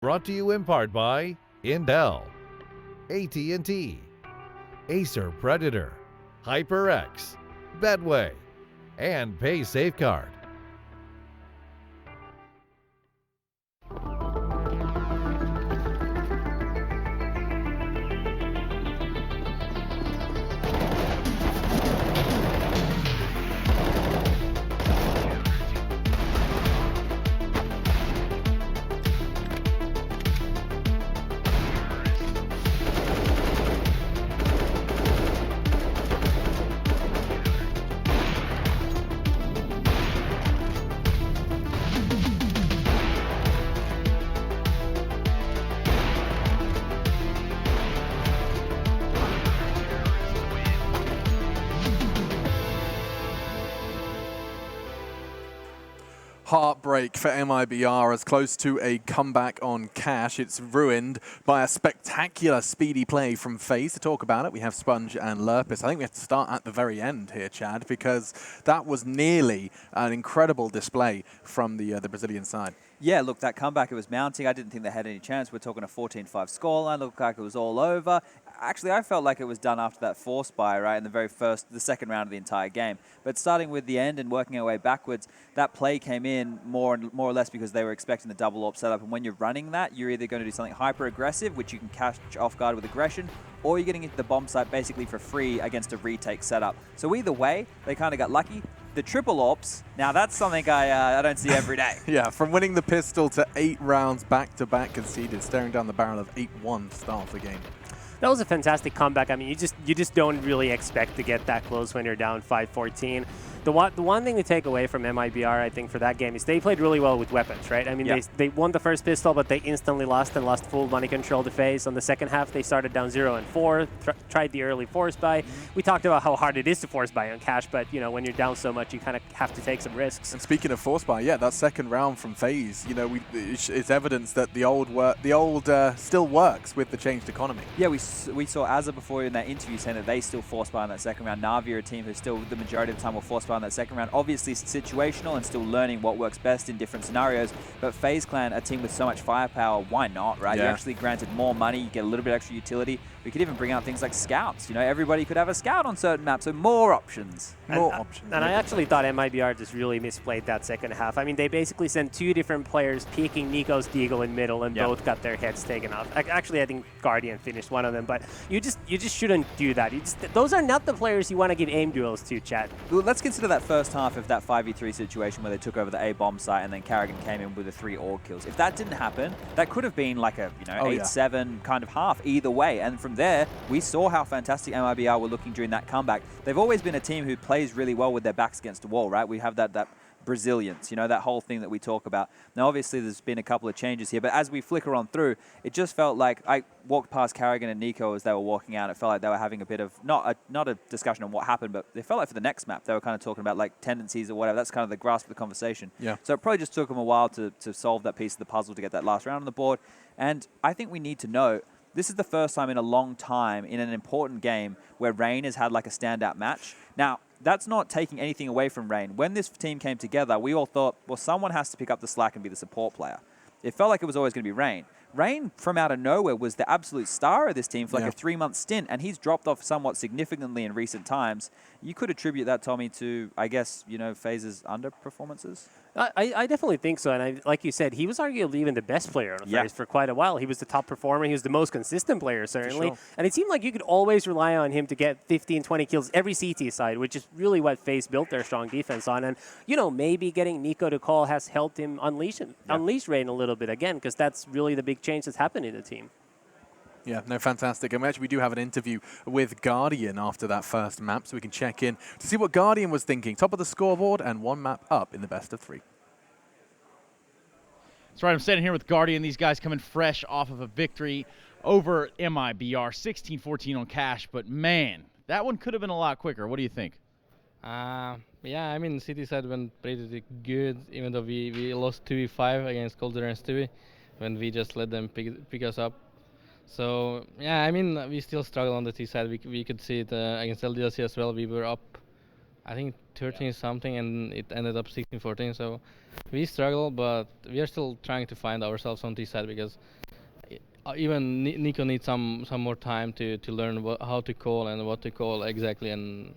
Brought to you in part by Intel, AT&T, Acer Predator, HyperX, Bedway, and Pay Safeguard. Heartbreak for mibr as close to a comeback on cash. It's ruined by a spectacular speedy play from FaZe. To talk about it, we have Sponge and Lurpus. I think we have to start at the very end here, Chad, because that was nearly an incredible display from the Brazilian side. Yeah, look, that comeback, it was mounting. I didn't think they had any chance. We're talking a 14-5 scoreline. Looked like it was all over. Actually, I felt like it was done after that force buy, right, in the second round of the entire game. But starting with the end and working our way backwards, that play came in more or less because they were expecting the double AWP setup. And when you're running that, you're either going to do something hyper-aggressive, which you can catch off guard with aggression, or you're getting into the bomb site basically for free against a retake setup. So either way, they kind of got lucky. The triple AWPs, now that's something I don't see every day. Yeah, from winning the pistol to 8 rounds back-to-back conceded, staring down the barrel of 8-1 start of the game. That was a fantastic comeback. I mean, you just don't really expect to get that close when you're down 5-14. The one thing to take away from mibr, I think, for that game is they played really well with weapons, right? I mean, yep. they won the first pistol, but they instantly lost full money control to FaZe. On the second half, they started down 0-4, tried the early force buy. We talked about how hard it is to force buy on cash, but you know, when you're down so much, you kind of have to take some risks. And speaking of force buy, yeah, that second round from FaZe, you know, it's evidence that the old still works with the changed economy. Yeah, we saw Azza before in that interview saying that they still force buy in that second round. Na'Vi are a team who still the majority of the time will force buy in that second round. Obviously it's situational and still learning what works best in different scenarios, but FaZe Clan, a team with so much firepower, why not, right? Yeah. You're actually granted more money, you get a little bit extra utility. We could even bring out things like scouts. You know, everybody could have a scout on certain maps, so more options. More options. And I actually thought mibr just really misplayed that second half. I mean, they basically sent two different players peeking Nico's Deagle in middle, and both got their heads taken off. Actually, I think Guardian finished one of them, but you just shouldn't do that. Those are not the players you want to give aim duels to, Chad. Well, let's consider that first half of that 5v3 situation where they took over the A bomb site and then Carrigan came in with the 3 AUG kills. If that didn't happen, that could have been like a 8-7 kind of half either way. And from there, we saw how fantastic mibr were looking during that comeback. They've always been a team who plays really well with their backs against the wall, right? We have that Brazilians, you know, that whole thing that we talk about. Now, obviously, there's been a couple of changes here, but as we flicker on through, it just felt like I walked past Carrigan and Nico as they were walking out. It felt like they were having a bit of, not a discussion on what happened, but they felt like for the next map, they were kind of talking about like tendencies or whatever. That's kind of the grasp of the conversation. Yeah. So it probably just took them a while to solve that piece of the puzzle to get that last round on the board. And I think we need to know, this is the first time in a long time in an important game where Rain has had like a standout match. Now, that's not taking anything away from Rain. When this team came together, we all thought, well, someone has to pick up the slack and be the support player. It felt like it was always going to be Rain. Rain, from out of nowhere, was the absolute star of this team for like a 3-month stint, and he's dropped off somewhat significantly in recent times. You could attribute that, Tommy, to, I guess, you know, FaZe's underperformances? I definitely think so, and like you said, he was arguably even the best player on FaZe for quite a while. He was the top performer. He was the most consistent player, certainly. Sure. And it seemed like you could always rely on him to get 15, 20 kills every CT side, which is really what FaZe built their strong defense on. And, you know, maybe getting Nico to call has helped him unleash Rain a little bit again, because that's really the big change that's happened in the team. Yeah, no, fantastic. And we do have an interview with Guardian after that first map, so we can check in to see what Guardian was thinking. Top of the scoreboard and 1 map up in the best of 3. That's right, I'm standing here with Guardian. These guys coming fresh off of a victory over mibr, 16-14 on cash. But man, that one could have been a lot quicker. What do you think? Yeah, I mean, City side went pretty good, even though we lost 2v5 against Colder and Stewie when we just let them pick us up. So, yeah, I mean, we still struggle on the T side. We could see it against LDLC as well. We were up I think 13 something, and it ended up 16-14. So we struggle, but we are still trying to find ourselves on this side because even Nico needs some more time to learn how to call and what to call exactly, and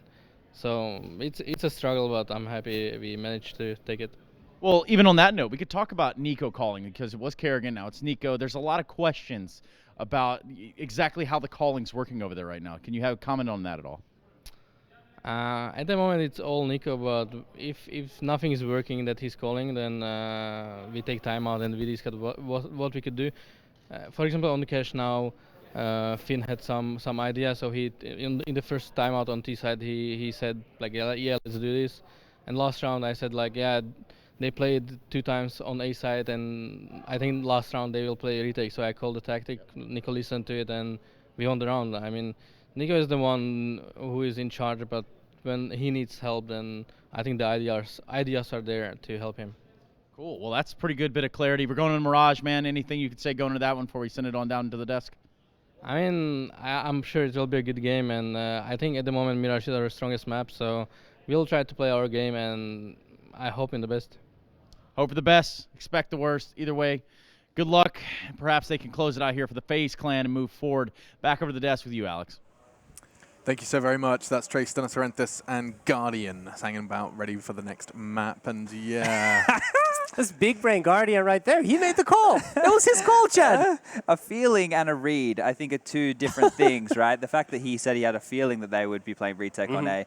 so it's a struggle, but I'm happy we managed to take it. Well, even on that note, we could talk about Nico calling because it was Kerrigan, now it's Nico. There's a lot of questions about exactly how the calling's working over there right now. Can you have a comment on that at all? At the moment, it's all Nico, but if nothing is working that he's calling, then we take time out and we discuss what we could do. For example, on the cache now, Finn had some idea, so he in the first timeout on T side he said like yeah let's do this, and last round I said like yeah they played 2 times on A side and I think last round they will play retake, so I called the tactic. Nico listened to it and we won the round. I mean, Nico is the one who is in charge, but when he needs help, then I think the ideas are there to help him. Cool. Well, that's a pretty good bit of clarity. We're going to Mirage, man. Anything you could say going to that one before we send it on down to the desk? I mean, I'm sure it will be a good game, and I think at the moment Mirage is our strongest map, so we'll try to play our game, and I hope in the best. Hope for the best. Expect the worst. Either way, good luck. Perhaps they can close it out here for the FaZe clan and move forward. Back over to the desk with you, Alex. Thank you so very much. That's Trace, Sorrentis, and Guardian hanging about ready for the next map. And yeah. That's big brain Guardian right there. He made the call. That was his call, Chad. A feeling and a read, I think, are two different things, right? The fact that he said he had a feeling that they would be playing retake on A.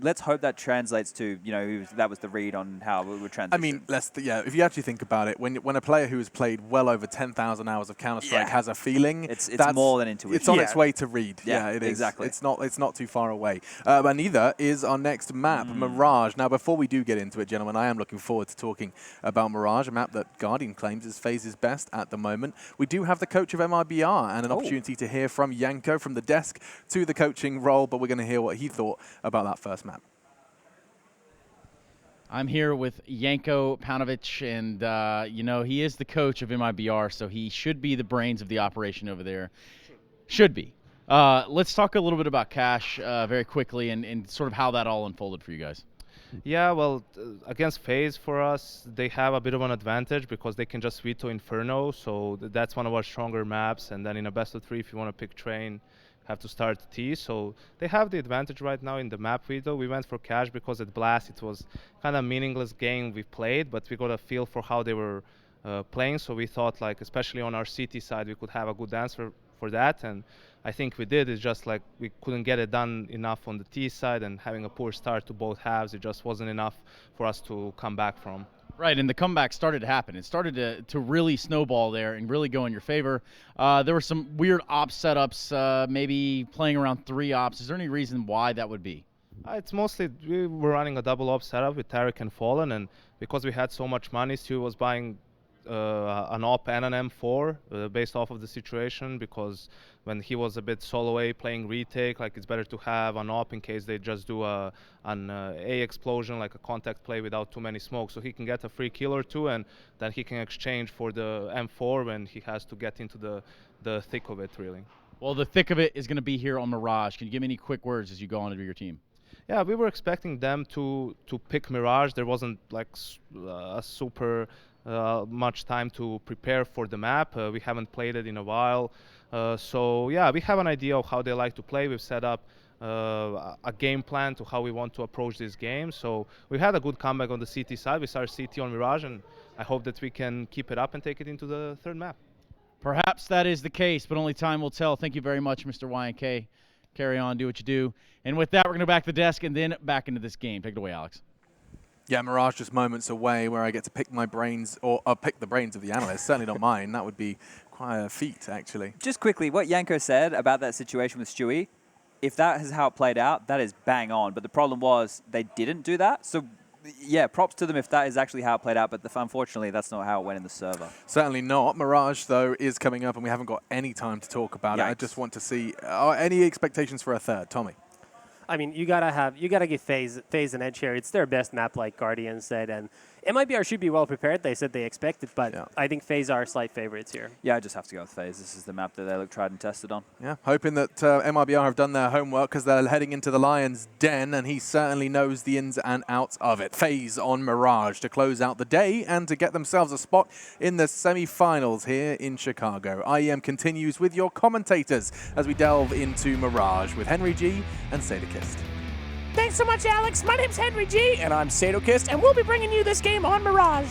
Let's hope that translates to, you know, that was the read on how it would transition. I mean, if you actually think about it, when a player who has played well over 10,000 hours of Counter-Strike has a feeling, it's more than intuition. It's on its way to read. Yeah, it is. Exactly. It's not too far away. But neither is our next map, Mirage. Now, before we do get into it, gentlemen, I am looking forward to talking about Mirage, a map that Guardian claims is FaZe's best at the moment. We do have the coach of mibr and an opportunity to hear from Janko from the desk to the coaching role, but we're going to hear what he thought about that first map. I'm here with Janko Paunovic, and you know, he is the coach of mibr, so he should be the brains of the operation over there. Should be. Let's talk a little bit about Cash very quickly and sort of how that all unfolded for you guys. Yeah, well, against FaZe for us, they have a bit of an advantage because they can just veto Inferno, so that's one of our stronger maps. And then in a best of 3, if you want to pick Train, have to start T. So they have the advantage right now in the map veto. We went for Cash because at Blast it was kind of a meaningless game we played, but we got a feel for how they were playing. So we thought, like, especially on our CT side, we could have a good answer for that. And I think we did. It's just like we couldn't get it done enough on the T side, and having a poor start to both halves, it just wasn't enough for us to come back from. Right, and the comeback started to happen. It started to really snowball there and really go in your favor. There were some weird op setups, maybe playing around 3 ops. Is there any reason why that would be? It's mostly we were running a double op setup with Tarek and Fallen, and because we had so much money, Stu was buying an op and an M4 based off of the situation, because when he was a bit solo A playing retake, like, it's better to have an op in case they just do an A explosion, like a contact play without too many smokes, so he can get a free kill or 2, and then he can exchange for the M4 when he has to get into the thick of it, really. Well, the thick of it is going to be here on Mirage. Can you give me any quick words as you go on to your team? Yeah, we were expecting them to pick Mirage. There wasn't like a super much time to prepare for the map. We haven't played it in a while. So yeah, we have an idea of how they like to play. We've set up a game plan to how we want to approach this game. So we had a good comeback on the CT side. We started CT on Mirage, and I hope that we can keep it up and take it into the 3rd map. Perhaps that is the case, but only time will tell. Thank you very much, Mr. YNK. Carry on, do what you do. And with that, we're going to go back to the desk and then back into this game. Take it away, Alex. Yeah, Mirage just moments away where I get to pick my brains, or pick the brains of the analysts. Certainly not mine. That would be quite a feat, actually. Just quickly, what Janko said about that situation with Stewie, if that is how it played out, that is bang on. But the problem was they didn't do that. So, yeah, props to them if that is actually how it played out. But unfortunately, that's not how it went in the server. Certainly not. Mirage, though, is coming up, and we haven't got any time to talk about it. I just want to see any expectations for a 3rd, Tommy. I mean, you gotta give FaZe an edge here. It's their best map, like Guardian said, and MIBR should be well prepared. They said they expected, but I think FaZe are slight favorites here. Yeah, I just have to go with FaZe. This is the map that they look tried and tested on. Yeah, hoping that mibr have done their homework because they're heading into the Lion's Den, and he certainly knows the ins and outs of it. FaZe on Mirage to close out the day and to get themselves a spot in the semi-finals here in Chicago. IEM continues with your commentators as we delve into Mirage with Henry G and Sadokist. Thanks so much, Alex. My name's Henry G, and I'm Sadokist, and we'll be bringing you this game on Mirage.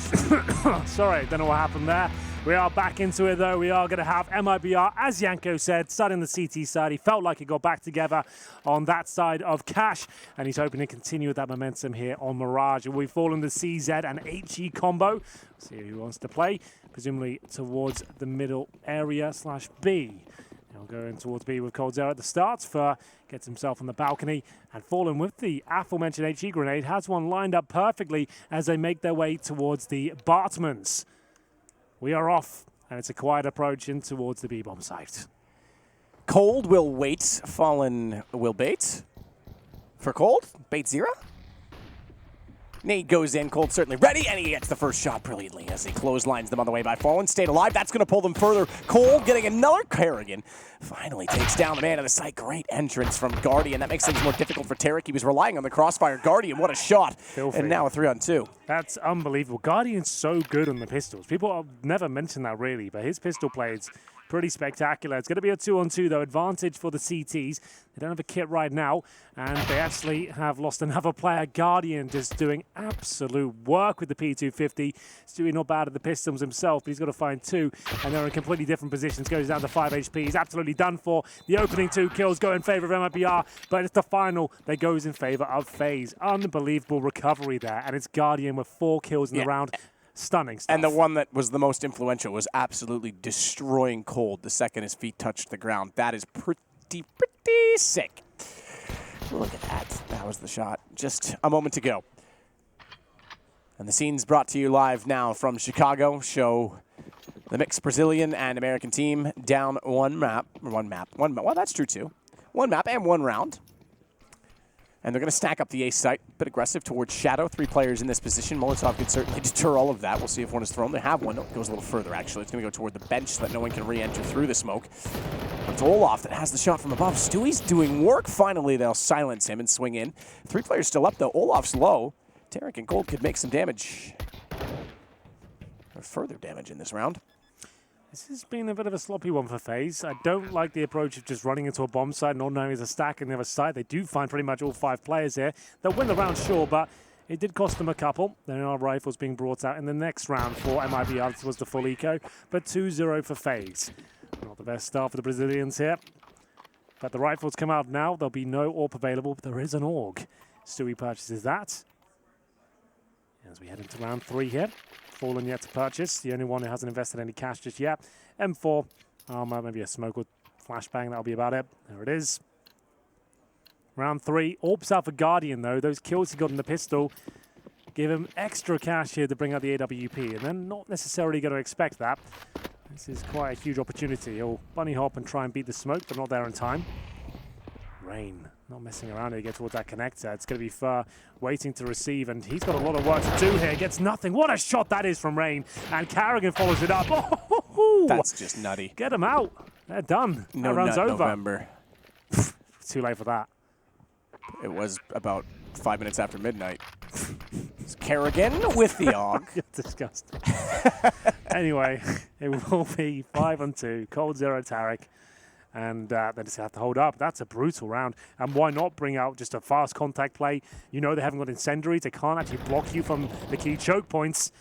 Sorry, don't know what happened there. We are back into it, though. We are going to have mibr, as Yanko said, starting the CT side. He felt like he got back together on that side of Cash, and he's hoping to continue with that momentum here on Mirage. We've fallen the CZ and HE combo. See who wants to play, presumably towards the middle area /B. He'll go in towards B with coldzera at the start. Fur gets himself on the balcony, and Fallen with the aforementioned HE grenade has one lined up perfectly as they make their way towards the Bartmans. We are off, and it's a quiet approach in towards the B-bomb site. Cold will wait. Fallen will bait. For Cold, bait 0. Nate goes in, Cold certainly ready, and he gets the first shot brilliantly as he clotheslines them on the way by Fallen. Stayed alive, that's going to pull them further. Cold getting another Kerrigan. Finally takes down the man of the site. Great entrance from Guardian. That makes things more difficult for Tarek. He was relying on the crossfire. Guardian, what a shot. Filthy. And now a 3-on-2. That's unbelievable. Guardian's so good on the pistols. People have never mentioned that really, but his pistol play is pretty spectacular. It's going to be a 2-on-2 though, advantage for the CTs. They don't have a kit right now, and they actually have lost another player. Guardian just doing absolute work with the P250. Stewie not bad at the pistols himself, but he's got to find 2, and they're in completely different positions. Goes down to 5 HP. He's absolutely done for. The opening 2 kills go in favor of mibr, but it's the final that goes in favor of FaZe. Unbelievable recovery there, and it's Guardian with 4 kills in the round. Stunning stuff. And the one that was the most influential was absolutely destroying Cold the second his feet touched the ground. That is pretty sick. Look at that. That was the shot. Just a moment to go. And the scene's brought to you live now from Chicago. Show the mixed Brazilian and American team down one map. Well, that's true too. One map and 1 round. And they're going to stack up the ace site. A bit aggressive towards Shadow. 3 players in this position. Molotov could certainly deter all of that. We'll see if one is thrown. They have one. No, it goes a little further, actually. It's going to go toward the bench so that no one can re-enter through the smoke. But it's Olaf that has the shot from above. Stewie's doing work. Finally, they'll silence him and swing in. 3 players still up, though. Olaf's low. Tarek and Gold could make some damage. Or further damage in this round. This has been a bit of a sloppy one for FaZe. I don't like the approach of just running into a bomb site and not knowing there's a stack on the other side. They do find pretty much all 5 players here. They'll win the round, sure, but it did cost them a couple. There are rifles being brought out in the next round for mibr. This was the full eco, but 2-0 for FaZe. Not the best start for the Brazilians here. But the rifles come out now. There'll be no AWP available, but there is an AUG. Stewie purchases that. As we head into round 3 here. Fallen yet to purchase. The only one who hasn't invested any cash just yet. M4 armor, maybe a smoke or flashbang. That'll be about it. There it is. Round 3. AWP's out for Guardian, though. Those kills he got in the pistol give him extra cash here to bring out the AWP. And they're not necessarily going to expect that. This is quite a huge opportunity. He'll bunny hop and try and beat the smoke, but not there in time. Rain. Not messing around here, get towards that connector. It's going to be Fur waiting to receive, and he's got a lot of work to do here. Gets nothing. What a shot that is from Rain. And Carrigan follows it up. Oh, that's just nutty. Get him out. They're done. No that round's nut over. November. Too late for that. It was about 5 minutes after midnight. It's Kerrigan with the AUG. Disgusting. Anyway, it will be 5-on-2. coldzera Tarek. And they just have to hold up. That's a brutal round. And why not bring out just a fast contact play? You know they haven't got incendiaries. They can't actually block you from the key choke points.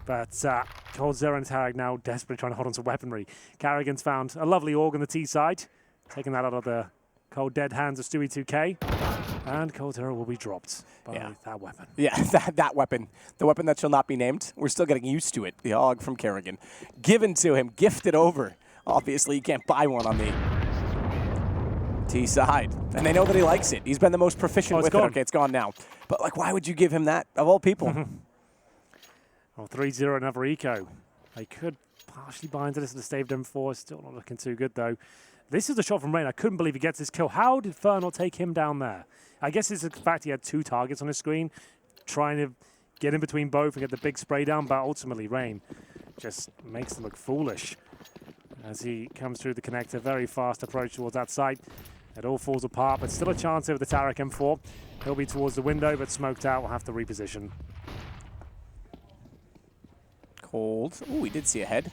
But coldzera and Tarek now desperately trying to hold on to weaponry. Carrigan's found a lovely AUG on the T side. Taking that out of the cold dead hands of Stewie 2K. And coldzera will be dropped by that weapon. Yeah, that weapon. The weapon that shall not be named. We're still getting used to it. The AUG from Kerrigan. Given to him. Gifted over. Obviously, you can't buy one on the T side. And they know that he likes it. He's been the most proficient with it. Okay, it's gone now. But, like, why would you give him that, of all people? Well, 3-0, another eco. They could partially buy into this to save them 4. Still not looking too good, though. This is the shot from Rain. I couldn't believe he gets this kill. How did Fur not take him down there? I guess it's the fact he had 2 targets on his screen, trying to get in between both and get the big spray down, but ultimately Rain just makes them look foolish as he comes through the connector. Very fast approach towards that site. It all falls apart, but still a chance over the Tarek M4. He'll be towards the window, but smoked out. Will have to reposition. Cold. Ooh, we did see a head.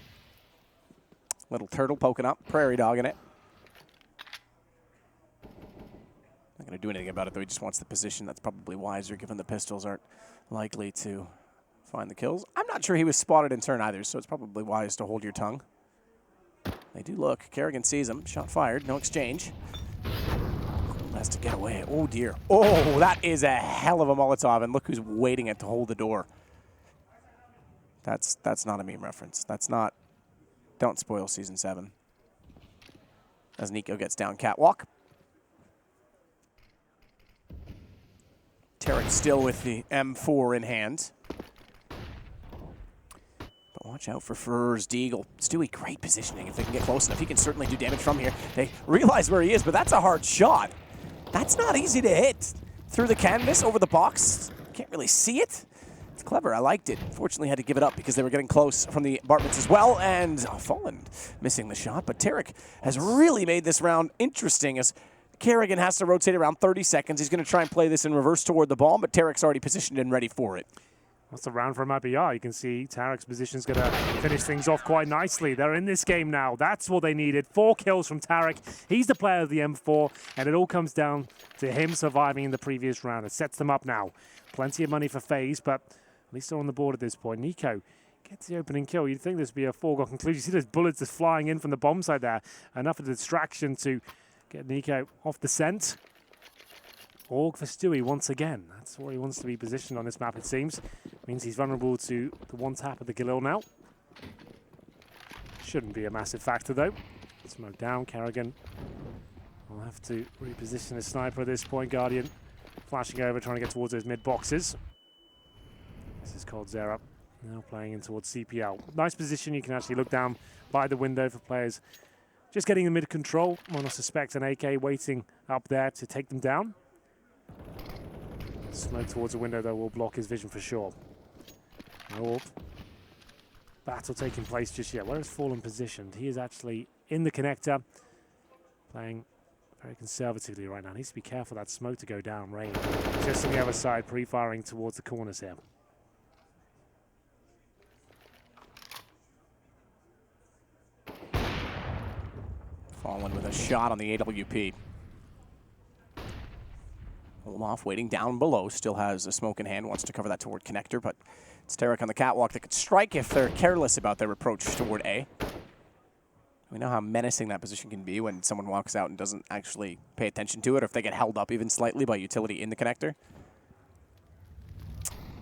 Little turtle poking up. Prairie dog in it. Not going to do anything about it, though. He just wants the position. That's probably wiser, given the pistols aren't likely to find the kills. I'm not sure he was spotted in turn either, so it's probably wise to hold your tongue. They do look. Kerrigan sees him. Shot fired. No exchange. Has to get away. Oh, dear. Oh, that is a hell of a Molotov, and look who's waiting it to hold the door. That's not a meme reference. That's not... Don't spoil Season 7. As Nico gets down catwalk. Tarek still with the M4 in hand. But watch out for Furs, Deagle. Stewie, great positioning if they can get close enough. He can certainly do damage from here. They realize where he is, but that's a hard shot. That's not easy to hit. Through the canvas, over the box. Can't really see it. It's clever. I liked it. Fortunately, had to give it up because they were getting close from the apartments as well. And Fallen missing the shot. But Tarek has really made this round interesting as Kerrigan has to rotate around 30 seconds. He's going to try and play this in reverse toward the ball, but Tarek's already positioned and ready for it. That's a round from IBR. You can see Tarek's position's going to finish things off quite nicely. They're in this game now. That's what they needed. 4 kills from Tarek. He's the player of the M4, and it all comes down to him surviving in the previous round. It sets them up now. Plenty of money for FaZe, but at least they're on the board at this point. Nico gets the opening kill. You'd think this would be a foregone conclusion. You see those bullets just flying in from the bomb side there. Enough of a distraction to get Nico off the scent. Org for Stewie once again. That's where he wants to be positioned on this map, it seems. Means he's vulnerable to the one tap of the Galil now. Shouldn't be a massive factor, though. Smoke down. Kerrigan will have to reposition his sniper at this point. Guardian flashing over, trying to get towards those mid boxes. This is Cold Zera now playing in towards CPL. Nice position. You can actually look down by the window for players just getting the mid control. Might not suspect an AK waiting up there to take them down. Smoke towards the window, though, will block his vision for sure. No battle taking place just yet. Where is Fallen positioned? He is actually in the connector, playing very conservatively right now. Needs to be careful that smoke to go down. Rain just on the other side, pre-firing towards the corners here. Fallen with a shot on the AWP. Olaf waiting down below, still has a smoke in hand, wants to cover that toward connector, but it's Tarek on the catwalk that could strike if they're careless about their approach toward A. We know how menacing that position can be when someone walks out and doesn't actually pay attention to it, or if they get held up even slightly by utility in the connector.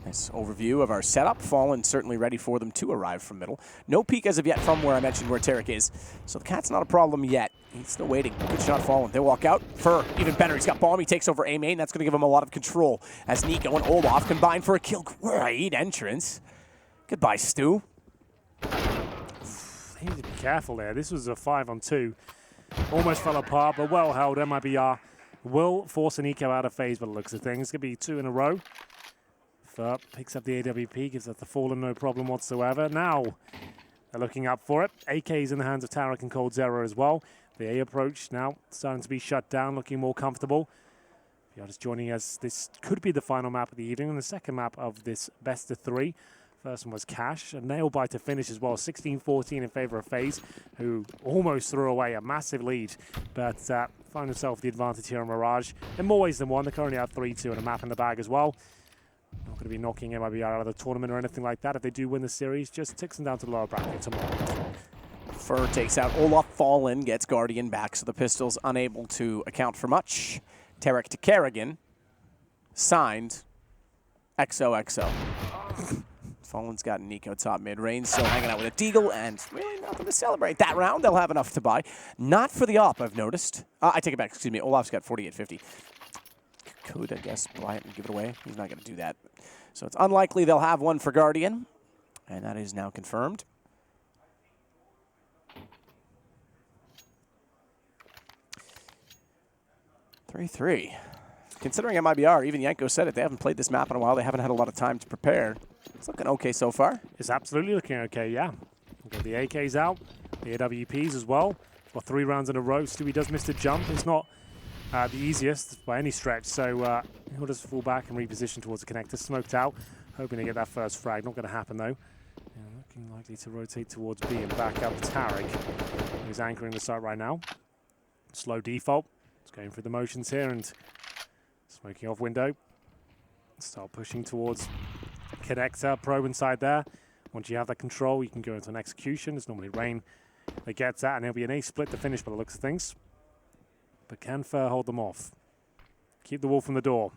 Nice overview of our setup. Fallen certainly ready for them to arrive from middle. No peek as of yet from where I mentioned where Tarek is. So the cat's not a problem yet. He's still waiting. Good shot, Fallen. They walk out. Fur, even better. He's got bomb. He takes over A main. That's going to give him a lot of control as Nico and Olaf combine for a kill. Great entrance. Goodbye, Stu. They need to be careful there. This was a 5-on-2. Almost fell apart, but well held. mibr will force an eco out of FaZe by the looks of things. It's going to be 2 in a row. Fur picks up the AWP, gives that the Fallen no problem whatsoever. Now they're looking up for it. AK's in the hands of Tarek and Cold Zero as well. The A approach now starting to be shut down, looking more comfortable. If you're just joining us, this could be the final map of the evening and the second map of this best of 3. First one was Cash, a nail bite to finish as well. 16-14 in favor of FaZe, who almost threw away a massive lead, but find themselves the advantage here on Mirage. In more ways than one, they currently have 3-2 and a map in the bag as well. Not going to be knocking mibr out of the tournament or anything like that. If they do win the series, just ticks them down to the lower bracket tomorrow. Fur takes out Olaf. Fallen gets Guardian back, so the Pistols unable to account for much. Tarek to Kerrigan. Signed XOXO. Fallen's got Nico top mid range, so hanging out with a Deagle, and really nothing to celebrate. That round, they'll have enough to buy. Not for the op, I've noticed. I take it back, excuse me. Olaf's got 4850. Could, I guess, buy it and give it away. He's not going to do that. So it's unlikely they'll have one for Guardian, and that is now confirmed. Three. considering MIBR, even Yanko said it, they haven't played this map in a while. They haven't had a lot of time to prepare. It's looking okay so far. It's absolutely looking okay, yeah. We've got the AKs out, the AWPs as well. Got 3 rounds in a row. Stewie does miss the jump. It's not the easiest by any stretch, so he'll just fall back and reposition towards the connector. Smoked out, hoping to get that first frag. Not going to happen, though. Yeah, looking likely to rotate towards B and back up Tarek, who's anchoring the site right now. Slow default. It's going through the motions here and smoking off window. Start pushing towards connector, probe inside there. Once you have that control, you can go into an execution. It's normally Rain that gets that, and it'll be an A split to finish by the looks of things. But can Fer hold them off? Keep the wall from the door.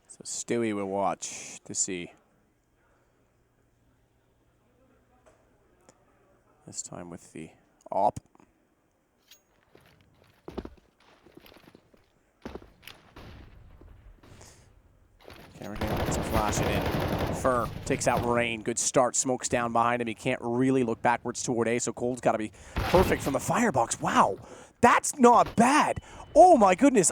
So Stewie will watch to see. This time with the AWP. Kerrigan gets some flashing in. Fer takes out Rain. Good start. Smokes down behind him. He can't really look backwards toward A, so Cold's got to be perfect from the firebox. Wow, that's not bad. Oh my goodness.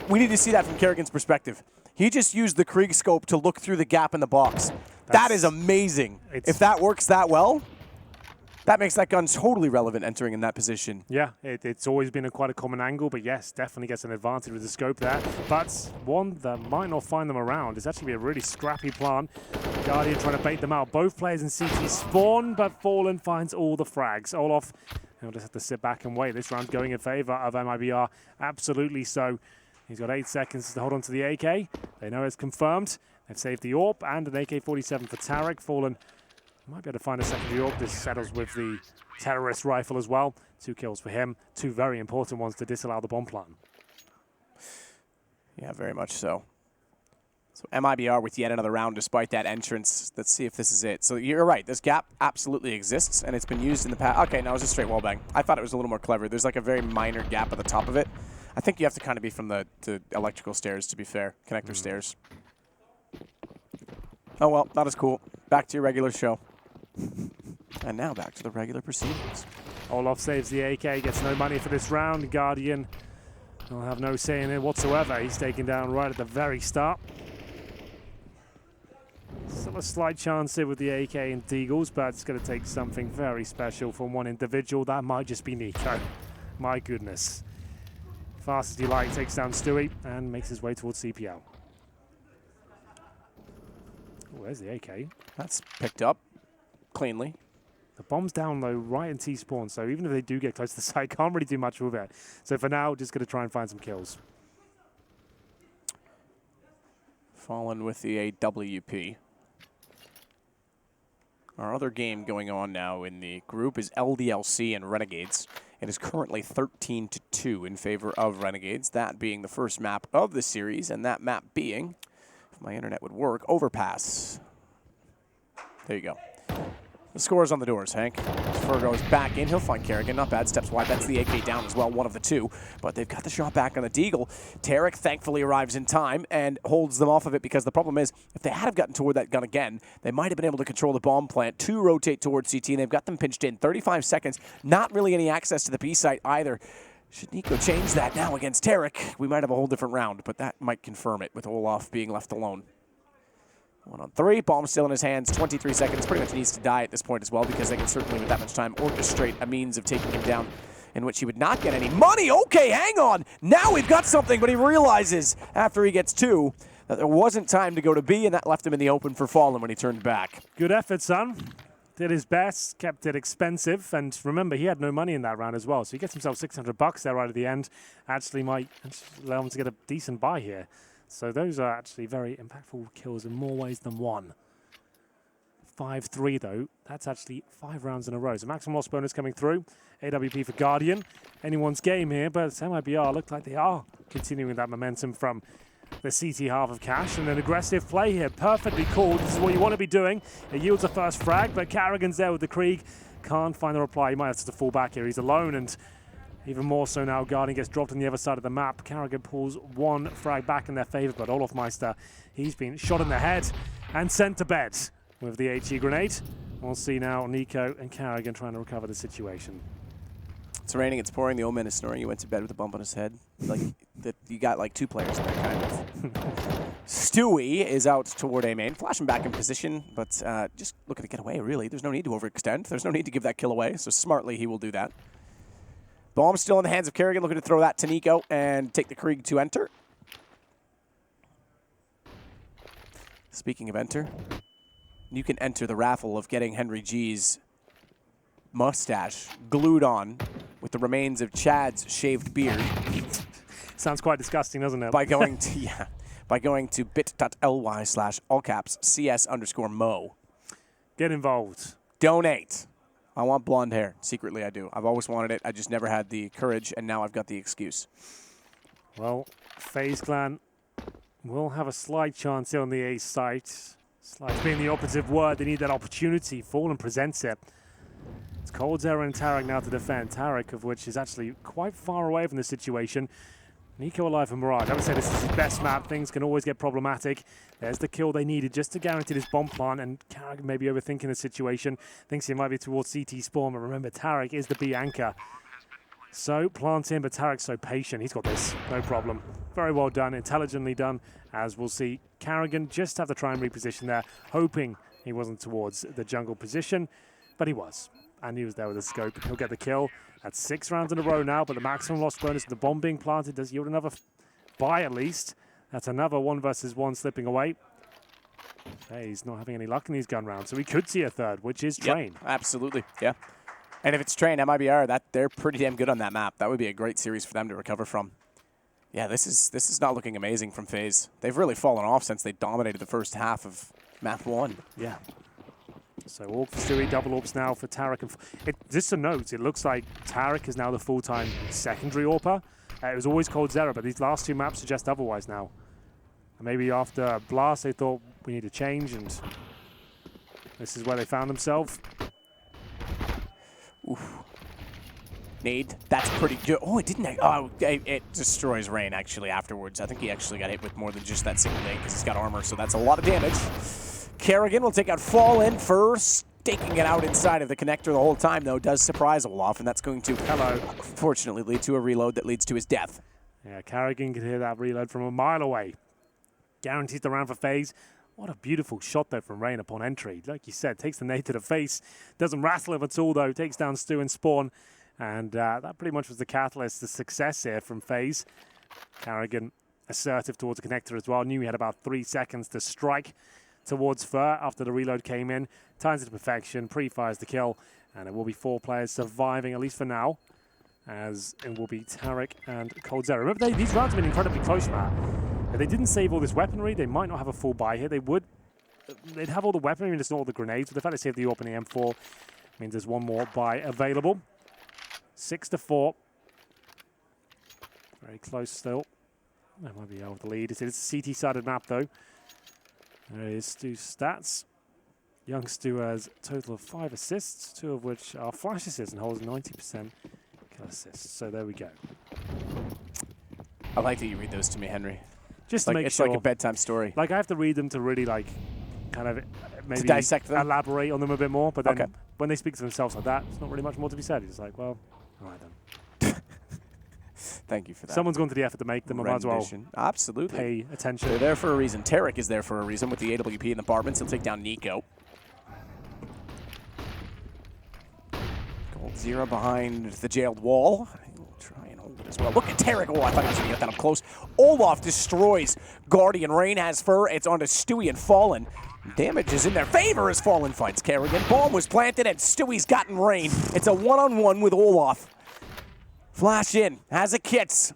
We need to see that from Kerrigan's perspective. He just used the Krieg scope to look through the gap in the box. That is amazing. If that works that well, that makes that gun totally relevant entering in that position. Yeah, it's always been quite a common angle, but yes, definitely gets an advantage with the scope there. But one that might not find them around is actually a really scrappy plan. Guardian trying to bait them out. Both players in CT spawn, but Fallen finds all the frags. Olaf, he'll just have to sit back and wait. This round's going in favor of MIBR, absolutely so. He's got 8 seconds to hold on to the AK. They know it's confirmed. They've saved the AWP and an AK-47 for Tarek. Fallen might be able to find a secondary AWP. This settles with the terrorist rifle as well. 2 kills for him. 2 very important ones to disallow the bomb plan. Yeah, very much so. So MIBR with yet another round despite that entrance. Let's see if this is it. So you're right. This gap absolutely exists, and it's been used in the past. Okay, no, it's a straight wallbang. I thought it was a little more clever. There's like a very minor gap at the top of it. I think you have to kind of be from the electrical stairs, to be fair. Connector stairs. Oh, well, not as cool. Back to your regular show. And now back to the regular proceedings. Olaf saves the AK, gets no money for this round. Guardian will have no say in it whatsoever. He's taken down right at the very start. Still a slight chance here with the AK and Deagles, but it's going to take something very special from one individual. That might just be Nico. My goodness. Fast as he like, takes down Stewie and makes his way towards CPL. Oh, there's the AK. That's picked up cleanly. The bomb's down low right in T-spawn, so even if they do get close to the site, can't really do much with it. So for now, just going to try and find some kills. Fallen with the AWP. Our other game going on now in the group is LDLC and Renegades. It is currently 13-2 in favor of Renegades, that being the first map of the series, and that map being, if my internet would work, Overpass. There you go. The score is on the doors, Hank. Fer goes back in. He'll find Kerrigan. Not bad. Steps wide. That's the AK down as well, one of the 2. But they've got the shot back on the Deagle. Tarek thankfully arrives in time and holds them off of it, because the problem is, if they had have gotten toward that gun again, they might have been able to control the bomb plant. 2 rotate towards CT, and they've got them pinched in. 35 seconds. Not really any access to the B site either. Should Nico change that now against Tarek, we might have a whole different round, but that might confirm it with Olaf being left alone. 1 on 3, bomb still in his hands, 23 seconds, pretty much needs to die at this point as well, because they can certainly, with that much time, orchestrate a means of taking him down in which he would not get any money. Okay, hang on, now we've got something, but he realizes after he gets 2 that there wasn't time to go to B, and that left him in the open for Fallen when he turned back. Good effort, son. Did his best, kept it expensive, and remember, he had no money in that round as well, so he gets himself $600 there right at the end. Actually might allow him to get a decent buy here. So those are actually very impactful kills in more ways than one. 5-3 though, that's actually 5 rounds in a row. So maximum loss bonus coming through. AWP for Guardian. Anyone's game here, but MIBR look like they are continuing that momentum from the CT half of Cash. And an aggressive play here, perfectly called. This is what you want to be doing. It yields a first frag, but Carrigan's there with the Krieg. Can't find the reply. He might have to fall back here. He's alone, and even more so now, Guardian gets dropped on the other side of the map. Carrigan pulls 1 frag back in their favor, but Olaf Meister, he's been shot in the head and sent to bed with the HE grenade. We'll see now Nico and Carrigan trying to recover the situation. It's raining, it's pouring, the old man is snoring. You went to bed with a bump on his head. Like, you got like 2 players there, kind of. Stewie is out toward A main, flashing back in position, but just looking to get away, really. There's no need to overextend. There's no need to give that kill away, so smartly he will do that. Bomb still in the hands of Kerrigan, looking to throw that to Nico and take the Krieg to enter. Speaking of enter, you can enter the raffle of getting Henry G's mustache glued on with the remains of Chad's shaved beard. Sounds quite disgusting, doesn't it? By going to bit.ly/allcaps CS_Mo. Get involved. Donate. I want blonde hair. Secretly, I do. I've always wanted it. I just never had the courage, and now I've got the excuse. Well, FaZe Clan will have a slight chance here on the A site. Slight being the operative word. They need that opportunity. Fallen presents it. It's coldzera and Tarek now to defend. Tarek, of which is actually quite far away from the situation. Nico alive for Mirage. I would say this is his best map. Things can always get problematic. There's the kill they needed just to guarantee this bomb plant, and Tarek may be overthinking the situation. Thinks he might be towards CT spawn, but remember, Tarek is the B anchor. So, plant in, but Tarek's so patient. He's got this, no problem. Very well done, intelligently done, as we'll see. Carrigan just have to try and reposition there, hoping he wasn't towards the jungle position, but he was. And he was there with the scope. He'll get the kill. That's 6 rounds in a row now, but the maximum loss bonus of the bomb being planted does yield another buy at least. That's another 1 versus 1 slipping away. Hey, he's not having any luck in these gun rounds, so we could see a third, which is Train. Yep, absolutely, yeah. And if it's Train, mibr, they're pretty damn good on that map. That would be a great series for them to recover from. Yeah, this is not looking amazing from FaZe. They've really fallen off since they dominated the first half of map 1. Yeah. So AWP for Stewie, double AWPs now for Tarek. And just a note, it looks like Tarek is now the full-time secondary AWPer. It was always coldzera, but these last 2 maps suggest otherwise now. And maybe after Blast, they thought we need to change, and this is where they found themselves. Oof. Nade, that's pretty good. Oh, it didn't. Oh, it destroys Rain actually afterwards. I think he actually got hit with more than just that single nade because he's got armor, so that's a lot of damage. Kerrigan will take out Fallen first. Staking it out inside of the connector the whole time, though, does surprise Olaf, and that's going to, unfortunately, lead to a reload that leads to his death. Yeah, Kerrigan can hear that reload from a mile away. Guarantees the round for FaZe. What a beautiful shot, though, from Rain upon entry. Like you said, takes the nade to the face. Doesn't rattle him at all, though. Takes down Stu and Spawn. And that pretty much was the catalyst, the success here from FaZe. Kerrigan assertive towards the connector as well. Knew he had about 3 seconds to strike towards Fur after the reload came in. Times it to perfection, pre-fires the kill, and it will be 4 players surviving, at least for now, as it will be Tarek and coldzera. Remember, these rounds have been incredibly close, Matt. If they didn't save all this weaponry, they might not have a full buy here. They'd have all the weaponry and just not all the grenades, but the fact they saved the AWP and the M4 means there's 1 more buy available. 6-4. Very close still. That might be out of the lead. It's a CT-sided map, though. There is Stu's stats. Young Stu has a total of 5 assists, 2 of which are flash assists and holds 90% kill assists. So there we go. I like that you read those to me, Henry. Just to make it's sure. like a bedtime story. Like, I have to read them to really, like, kind of maybe to dissect them? elaborate on them a bit more. But then when they speak to themselves like that, it's not really much more to be said. It's like, well, all right then. Thank you for that. Someone's gone to the effort to make them. I might as well absolutely pay attention. They're there for a reason. Tarek is there for a reason with the AWP in the apartments. He'll take down Nico. coldzera behind the jailed wall. He'll try and hold it as well. Look at Tarek. Oh, I thought he was going to get that up close. Olaf destroys Guardian. Rain has Fur. It's onto Stewie and Fallen. Damage is in their favor as Fallen fights Kerrigan. Bomb was planted and Stewie's gotten Rain. It's a 1-on-1 with Olaf. Flash in, has a kits.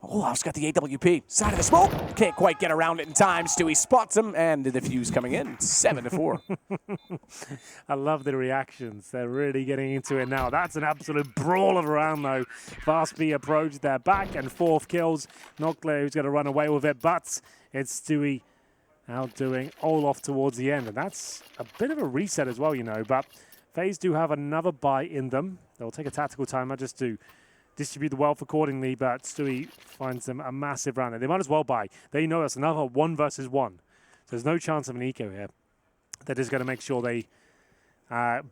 Olaf's got the AWP. Side of the smoke. Can't quite get around it in time. Stewie spots him, and the defuse coming in. 7-4. I love the reactions. They're really getting into it now. That's an absolute brawl of a round, though. Fast B approach. They're back and 4th kills. Not clear who's going to run away with it, but it's Stewie outdoing Olaf towards the end. And that's a bit of a reset as well, you know. But FaZe do have another buy in them. They'll take a tactical timer just to distribute the wealth accordingly, but Stewie finds them a massive round. They might as well buy. They know that's another 1 versus 1. So there's no chance of an eco here. They're just going to make sure they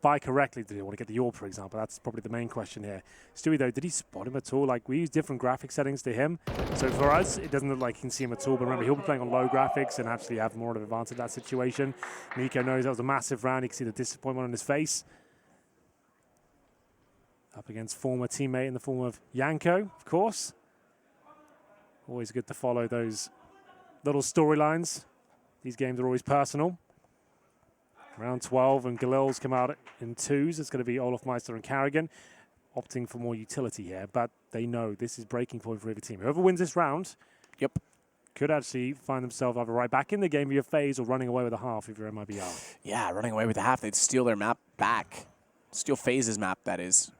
buy correctly? Did he want to get the AWP, for example? That's probably the main question here. Stewie, though, did he spot him at all? Like, we use different graphic settings to him. So for us, it doesn't look like he can see him at all. But remember, he'll be playing on low graphics and actually have more of an advantage in that situation. Nico knows that was a massive round. You can see the disappointment on his face. Up against former teammate in the form of Yanko, of course. Always good to follow those little storylines. These games are always personal. Round 12, and Galil's come out in twos. It's going to be Olaf Meister and Carrigan, opting for more utility here, but they know this is breaking point for every team. Whoever wins this round, could actually find themselves either right back in the game via FaZe or running away with a half if you're mibr. Yeah, running away with a half. They'd steal their map back. Steal FaZe's map, that is,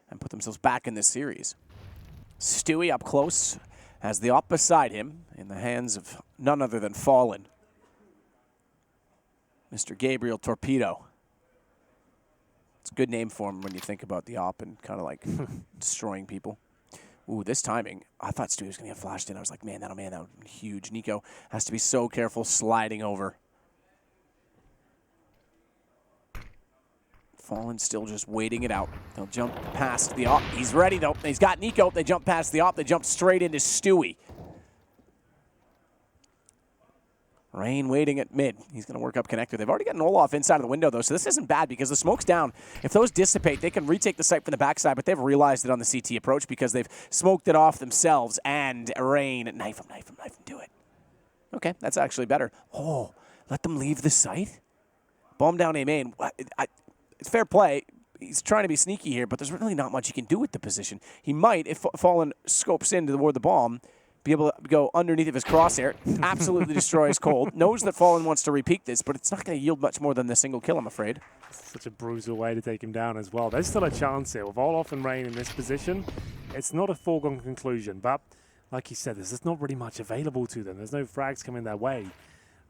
and put themselves back in this series. Stewie up close, has the op beside him in the hands of none other than Fallen. Mr. Gabriel Torpedo. It's a good name for him when you think about the op and kind of like destroying people. Ooh, this timing. I thought Stewie was going to get flashed in. I was like, man, that would be huge. Nico has to be so careful sliding over. Fallen still just waiting it out. They'll jump past the op. He's ready, though. He's got Nico. They jump past the op. They jump straight into Stewie. Rain waiting at mid. He's going to work up connector. They've already got an Olaf inside of the window, though, so this isn't bad because the smoke's down. If those dissipate, they can retake the site from the backside, but they've realized it on the CT approach because they've smoked it off themselves. And Rain, knife him, do it. Okay, that's actually better. Oh, let them leave the site? Bomb down A main. It's fair play. He's trying to be sneaky here, but there's really not much he can do with the position. He might, if Fallen scopes in toward the bomb, be able to go underneath of his crosshair, absolutely destroy his cold. Knows that Fallen wants to repeat this, but it's not going to yield much more than the single kill, I'm afraid. Such a brutal way to take him down as well. There's still a chance here. With Olaf and Rain in this position, it's not a foregone conclusion, but like you said, there's just not really much available to them. There's no frags coming their way.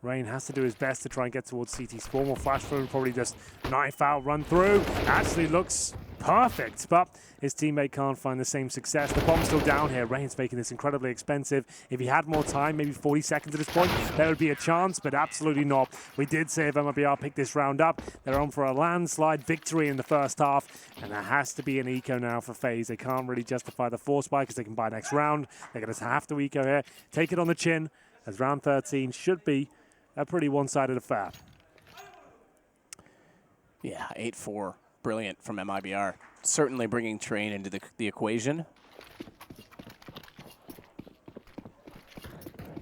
Rain has to do his best to try and get towards CT spawn. Will flash through and probably just knife out, run through. Actually looks perfect, but his teammate can't find the same success. The bomb's still down here. Rain's making this incredibly expensive. If he had more time, maybe 40 seconds at this point, there would be a chance, but absolutely not. We did say if mibr picked this round up, they're on for a landslide victory in the first half, and there has to be an eco now for FaZe. They can't really justify the force buy because they can buy next round. They're going to have to eco here. Take it on the chin, as round 13 should be a pretty one-sided affair. Yeah, 8-4. Brilliant from mibr. Certainly bringing Train into the equation.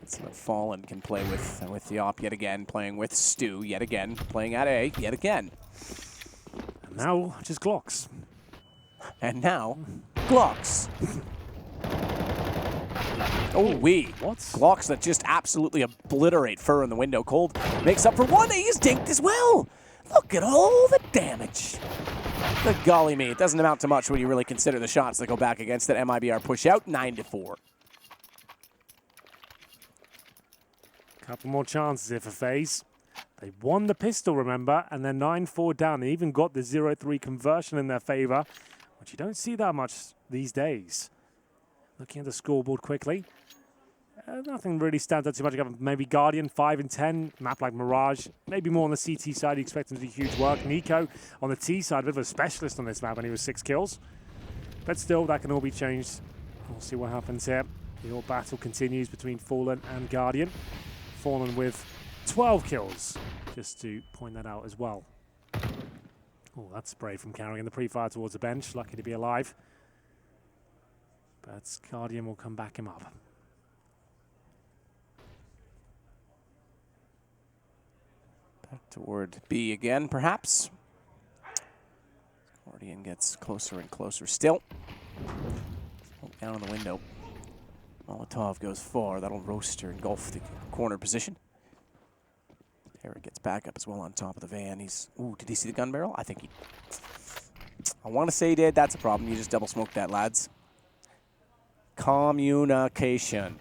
So that Fallen can play with the op yet again, playing with Stu yet again, playing at A yet again. And now, just Glocks. And now, Glocks. Oh, what? Glocks that just absolutely obliterate Fur in the window. Cold makes up for one. He's dinked as well. Look at all the damage. Good golly me. It doesn't amount to much when you really consider the shots that go back against that mibr push out. 9-4. Couple more chances here for FaZe. They won the pistol, remember, and they're 9-4 down. They even got the 0-3 conversion in their favor, which you don't see that much these days. Looking at the scoreboard quickly. Nothing really stands out too much. Maybe Guardian 5 and 10, map like Mirage. Maybe more on the CT side, you expect him to do huge work. Nico on the T side, a bit of a specialist on this map, and he was 6 kills. But still, that can all be changed. We'll see what happens here. The whole battle continues between Fallen and Guardian. Fallen with 12 kills, just to point that out as well. Oh, that's spray from Carrigan. The pre-fire towards the bench, lucky to be alive. But Guardian will come back him up. Back toward B again, perhaps. Guardian gets closer and closer still. Down on the window. Molotov goes far. That'll roast or engulf the corner position. Eric gets back up as well on top of the van. He's... Ooh, did he see the gun barrel? I think he... I want to say he did. That's a problem. You just double smoked that, lads. Communication.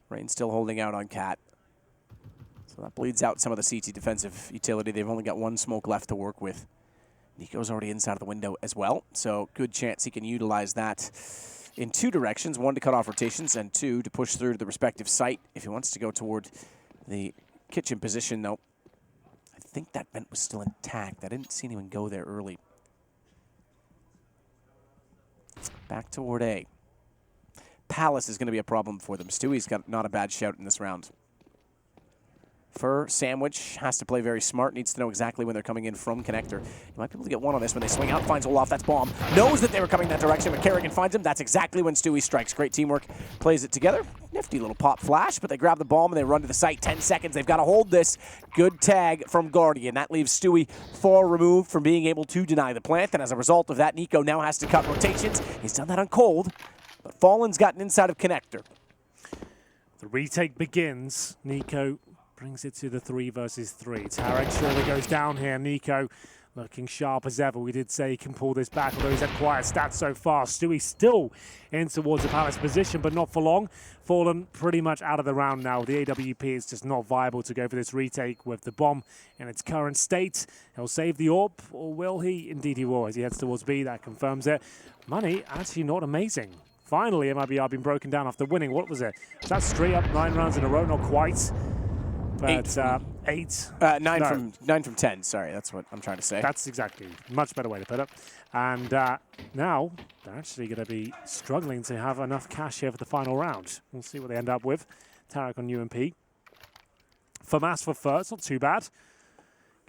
Rain still holding out on Cat. So that bleeds out some of the CT defensive utility. They've only got one smoke left to work with. Nico's already inside of the window as well, so good chance he can utilize that in 2 directions. 1 to cut off rotations, and 2 to push through to the respective site. If he wants to go toward the kitchen position, though, I think that vent was still intact. I didn't see anyone go there early. Back toward A. Palace is going to be a problem for them. Stewie's got not a bad shout in this round. Sandwich has to play very smart, needs to know exactly when they're coming in from connector. He might be able to get one on this when they swing out, finds Olaf, that's bomb. Knows that they were coming that direction, but Kerrigan finds him. That's exactly when Stewie strikes. Great teamwork, plays it together. Nifty little pop flash, but they grab the bomb and they run to the site. 10 seconds, they've got to hold this. Good tag from Guardian. That leaves Stewie far removed from being able to deny the plant, and as a result of that, Nico now has to cut rotations. He's done that on cold, but Fallen's gotten inside of connector. The retake begins. Nico brings it to the 3 versus 3. Tarek surely goes down here. Nico looking sharp as ever. We did say he can pull this back, although he's had quiet stats so far. Stewie still in towards the Palace position, but not for long. Fallen pretty much out of the round now. The AWP is just not viable to go for this retake with the bomb in its current state. He'll save the AWP, or will he? Indeed he will, as he heads towards B. That confirms it. Money actually not amazing. Finally, MIBR been broken down after winning. What was it? Was that straight up 9 rounds in a row? Not quite. But 8. 9 from 10. Sorry, that's what I'm trying to say. That's exactly much better way to put it. And now they're actually going to be struggling to have enough cash here for the final round. We'll see what they end up with. Tarek on UMP. FAMAS for first, not too bad.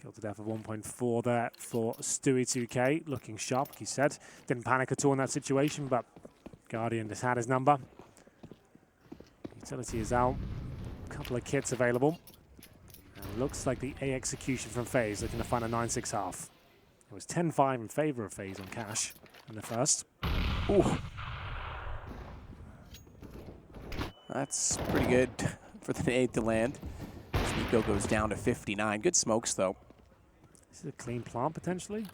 Killed to death of 1.4 there for Stewie 2K. Looking sharp, like he said. Didn't panic at all in that situation, but Guardian just had his number. Utility is out. Couple of kits available. And looks like the A execution from FaZe looking to find a 9-6 half. It was 10-5 in favor of FaZe on cash in the first. Ooh. That's pretty good for the nade to land. Nico goes down to 59. Good smokes, though. This is a clean plant, potentially.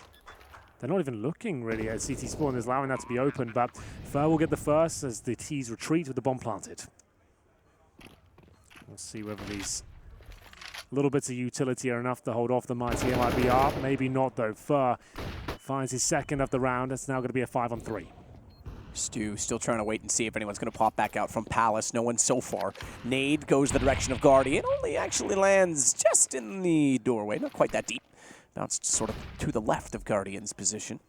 They're not even looking, really, at CT spawn. Is allowing that to be open, but Fur will get the first as the T's retreat with the bomb planted. We'll see whether these little bits of utility are enough to hold off the mighty MIBR. Maybe not, though. Fur finds his second of the round. It's now going to be a 5-on-3. Stu still trying to wait and see if anyone's going to pop back out from Palace. No one so far. Nade goes the direction of Guardian. Only actually lands just in the doorway. Not quite that deep. Bounced sort of to the left of Guardian's position.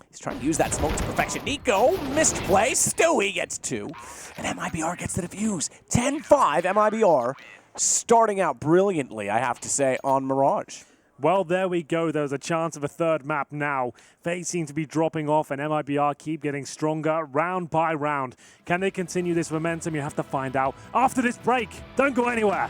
He's trying to use that smoke to perfection. Nico, missed play. Stewie gets 2. And MIBR gets the defuse. 10-5 MIBR. Starting out brilliantly, I have to say, on Mirage. Well, there we go. There's a chance of a third map now. FaZe seem to be dropping off, and MIBR keep getting stronger round by round. Can they continue this momentum? You have to find out after this break. Don't go anywhere.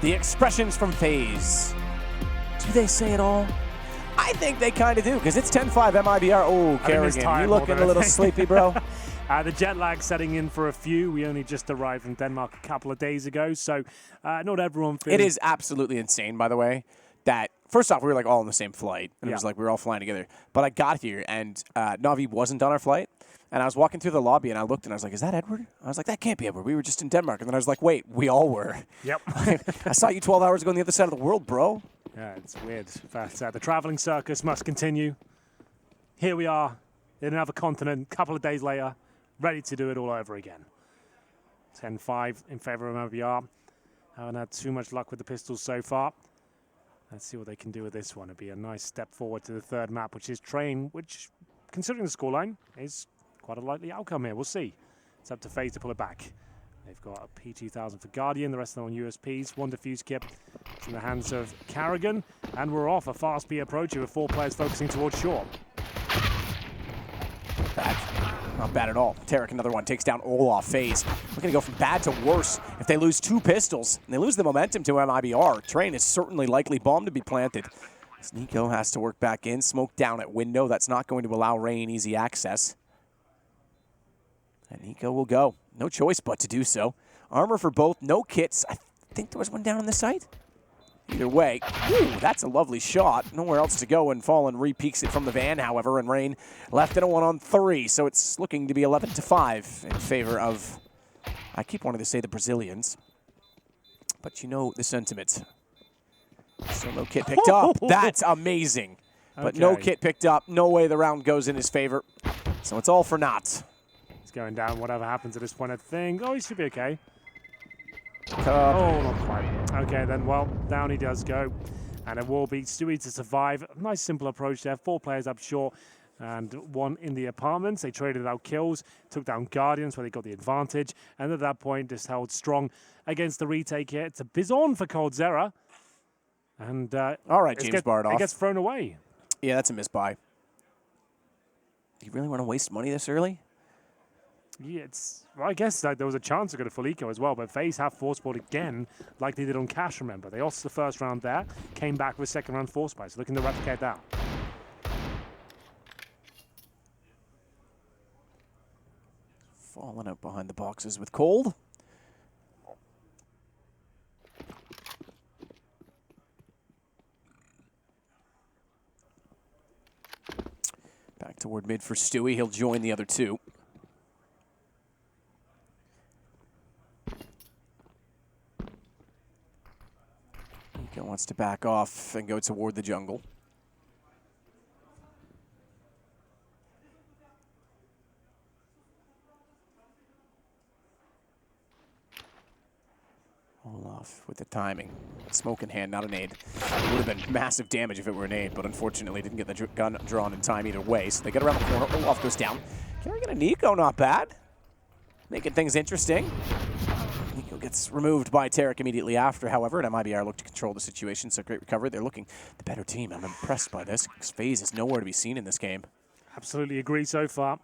The expressions from FaZe. Do they say it all? I think they kind of do, because it's 10-5 MIBR. Oh, Kerrigan, you looking a little sleepy, bro? The jet lag setting in for a few. We only just arrived from Denmark a couple of days ago, so not everyone feeling... It is absolutely insane, by the way, that, first off, we were like all on the same flight, and it was like we were all flying together. But I got here, and Navi wasn't on our flight, and I was walking through the lobby, and I looked, and I was like, is that Edward? I was like, that can't be Edward. We were just in Denmark. And then I was like, wait, we all were. Yep. I saw you 12 hours ago on the other side of the world, bro. Yeah, it's weird. But the traveling circus must continue. Here we are in another continent, a couple of days later, ready to do it all over again. 10-5 in favor of MBR. Haven't had too much luck with the pistols so far. Let's see what they can do with this one. It'd be a nice step forward to the third map, which is Train, which, considering the scoreline, is quite a likely outcome here. We'll see. It's up to FaZe to pull it back. They've got a P2000 for Guardian, the rest of them on USPs. One defuse kit. It's in the hands of Kerrigan, and we're off a fast B approach with 4 players focusing towards shore. Bad. Not bad at all. Tarek, another one, takes down Olaf. FaZe. We're going to go from bad to worse. If they lose 2 pistols, and they lose the momentum to MIBR, Train is certainly likely bomb to be planted. Nico has to work back in. Smoke down at window. That's not going to allow Rain easy access. And Nico will go. No choice but to do so. Armor for both. No kits. I think there was one down on the site. Either way, ooh, that's a lovely shot. Nowhere else to go, and Fallen re-peeks it from the van, however, and Rain left in a 1-on-3. So it's looking to be 11-5 in favor of, I keep wanting to say the Brazilians, but you know the sentiment. Still no kit picked up. That's amazing. But no kit picked up. No way the round goes in his favor. So it's all for naught. Going down, whatever happens at this point, I think. Oh, he should be okay. Oh, not quite. Okay, then, well, down he does go. And it will be Stewie to survive. Nice, simple approach there. 4 players up short and 1 in the apartments. They traded out kills, took down Guardians where they got the advantage. And at that point, just held strong against the retake here. It's a Bizon for Coldzera. And all right, James Bardoff. It gets thrown away. Yeah, that's a misbuy. Do you really want to waste money this early? Yeah, well, I guess there was a chance to go to full eco as well, but FaZe have force bought again, like they did on Cash, remember. They lost the first round there, came back with second round force buy, so looking to replicate that. Falling out behind the boxes with Cold. Back toward mid for Stewie. He'll join the other 2. Nico wants to back off and go toward the jungle. Olaf with the timing. Smoke in hand, not a nade. It would have been massive damage if it were a nade, but unfortunately didn't get the gun drawn in time either way. So they get around the corner. Olaf goes down. Carrying a Nico, not bad. Making things interesting. Nico gets removed by Tarek immediately after, however, and MIBR look to control the situation, so great recovery. They're looking the better team. I'm impressed by this. FaZe is nowhere to be seen in this game. Absolutely agree so far.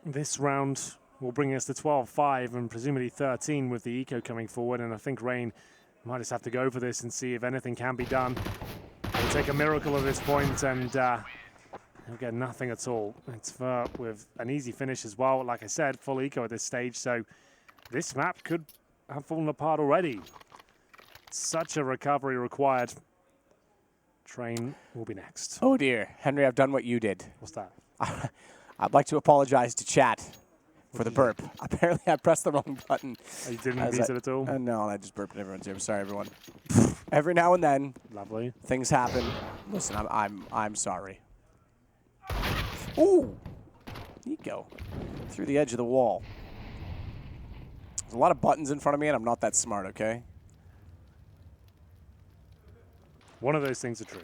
This round will bring us to 12-5 and presumably 13 with the eco coming forward, and I think Rain might just have to go for this and see if anything can be done. It'll take a miracle at this point, and he'll get nothing at all. It's with an easy finish as well. Like I said, full eco at this stage, so this map could have fallen apart already. Such a recovery required. Train will be next. Oh dear, Henry, I've done what you did. What's that? I'd like to apologize to chat for the burp. Apparently I pressed the wrong button. Oh, you didn't use it at all? No, I just burped in everyone's ear. Sorry, everyone. Every now and then, Lovely. things happen. Listen, I'm sorry. Ooh, Nico through the edge of the wall. There's a lot of buttons in front of me, and I'm not that smart. Okay. One of those things are true.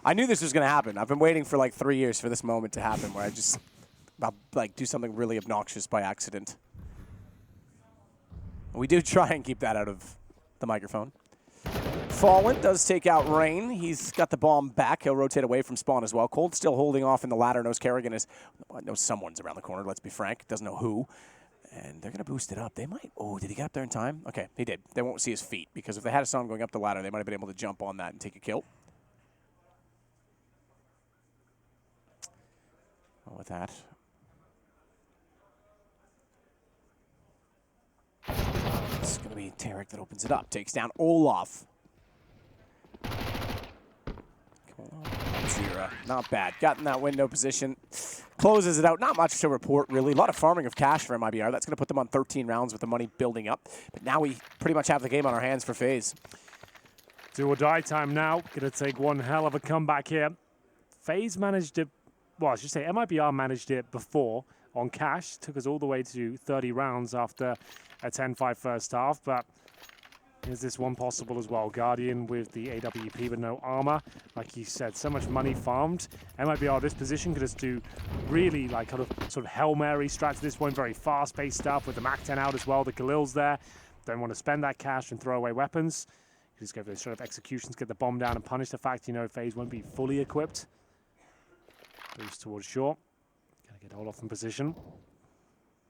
I knew this was going to happen. I've been waiting for like 3 years for this moment to happen, where I just like do something really obnoxious by accident. We do try and keep that out of the microphone. Fallen does take out Rain. He's got the bomb back. He'll rotate away from spawn as well. Cold still holding off in the ladder. Knows Kerrigan is, knows someone's around the corner. Let's be frank. Doesn't know who. And they're going to boost it up. They might. Oh, did he get up there in time? Okay, he did. They won't see his feet because if they had saw him going up the ladder, they might have been able to jump on that and take a kill. Well, with that. It's going to be Tarek that opens it up. Takes down Olaf. Zira. Not bad. Got in that window position. Closes it out. Not much to report, really. A lot of farming of cash for MIBR. That's going to put them on 13 rounds with the money building up. But now we pretty much have the game on our hands for FaZe. Do or die time now. Going to take one hell of a comeback here. FaZe managed it. Well, I should say MIBR managed it before on cash. Took us all the way to 30 rounds after a 10-5 first half. But is this one possible as well? Guardian with the AWP with no armor. Like you said, so much money farmed. MIBR this position could just do really like kind of sort of Hail Mary strats at this point. Very fast-paced stuff with the MAC-10 out as well. The Khalil's there. Don't want to spend that cash and throw away weapons. You just go for those sort of executions, get the bomb down and punish the fact, you know, FaZe won't be fully equipped. Boost towards short. Gotta get Olaf in position.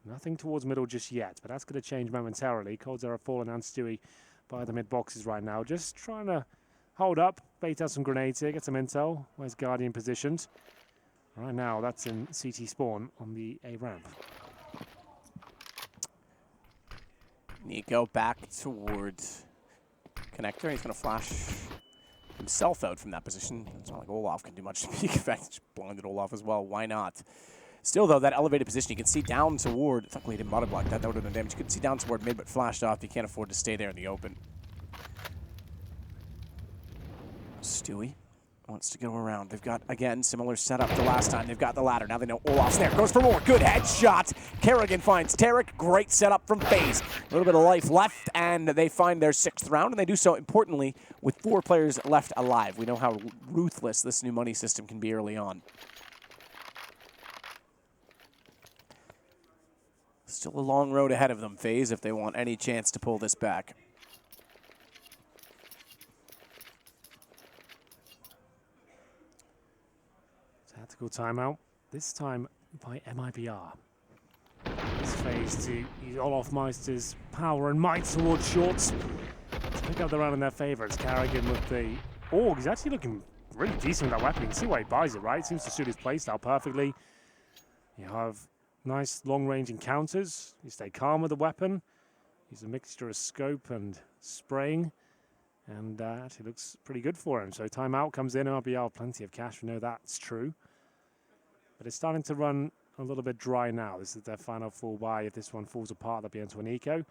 Nothing towards middle just yet, but that's going to change momentarily. Coldzera Fallen and Stewie by the mid boxes right now. Just trying to hold up, bait out some grenades here, get some intel. Where's Guardian positioned? Right now, that's in CT spawn on the A ramp. Nico back towards connector. He's going to flash himself out from that position. It's not like Olaf can do much to peak effect. Just blinded Olaf as well. Why not? Still, though, that elevated position, you can see down toward... Luckily, he didn't body block that. That would have done damage. You could see down toward mid, but flashed off. You can't afford to stay there in the open. Stewie wants to go around. They've got, again, similar setup to last time. They've got the ladder. Now they know Olaf's there. Goes for more. Good headshot. Kerrigan finds Tarek. Great setup from FaZe. A little bit of life left, and they find their 6th round, and they do so, importantly, with 4 players left alive. We know how ruthless this new money system can be early on. Still a long road ahead of them, FaZe, if they want any chance to pull this back. Tactical timeout, this time by MIBR. This FaZe to use Olaf Meister's power and might towards shorts to pick up the round in their favor. It's Kerrigan with the AUG. He's actually looking really decent with that weapon. You can see why he buys it, right? Seems to suit his playstyle perfectly. You have nice long-range encounters. You stay calm with the weapon. Use a mixture of scope and spraying. And actually looks pretty good for him. So timeout comes in. MIBR plenty of cash. We know that's true. But it's starting to run a little bit dry now. This is their final full buy. If this one falls apart, they'll be into an eco.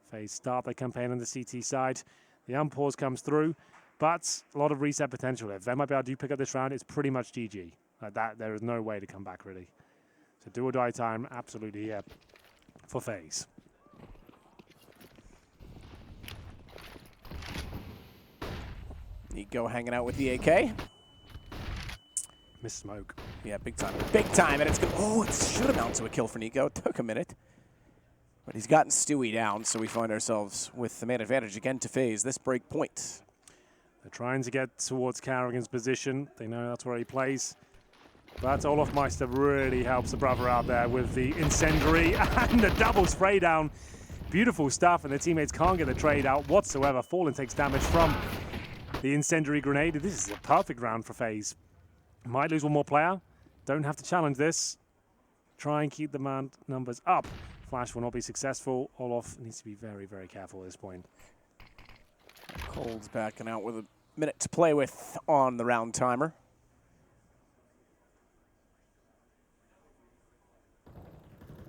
FaZe start their campaign on the CT side. The unpause comes through. But a lot of reset potential. If MIBR do pick up this round, it's pretty much GG. Like that, there is no way to come back, really. So do or die time, absolutely, yeah, for FaZe. Nico hanging out with the AK. Miss smoke. Yeah, big time. Big time, and it's good. Oh, it should amount to a kill for Nico. It took a minute. But he's gotten Stewie down, so we find ourselves with the man advantage again to FaZe this break point. They're trying to get towards Carrigan's position. They know that's where he plays. But Olaf Meister really helps the brother out there with the incendiary and the double spray down. Beautiful stuff, and the teammates can't get the trade out whatsoever. Fallen takes damage from the incendiary grenade. This is a perfect round for FaZe. Might lose one more player. Don't have to challenge this. Try and keep the man numbers up. Flash will not be successful. Olaf needs to be very, very careful at this point. Cold's backing out with a minute to play with on the round timer.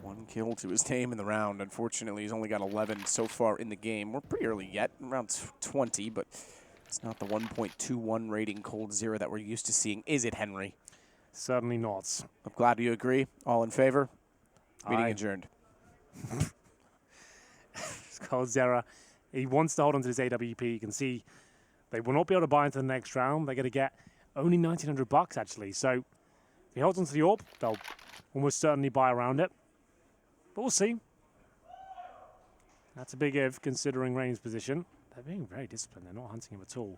One kill to his name in the round. Unfortunately, he's only got 11 so far in the game. We're pretty early yet, around 20, but It's not the 1.21 rating Cold Zero that we're used to seeing, is it, Henry? Certainly not. I'm glad you agree. All in favor? Meeting Aye. adjourned. Cold Zero, he wants to hold on to this AWP. You can see they will not be able to buy into the next round. They're going to get only 1,900 bucks, actually. So if he holds onto the AWP, they'll almost certainly buy around it. But we'll see. That's a big if, considering Rain's position. They're being very disciplined. They're not hunting him at all.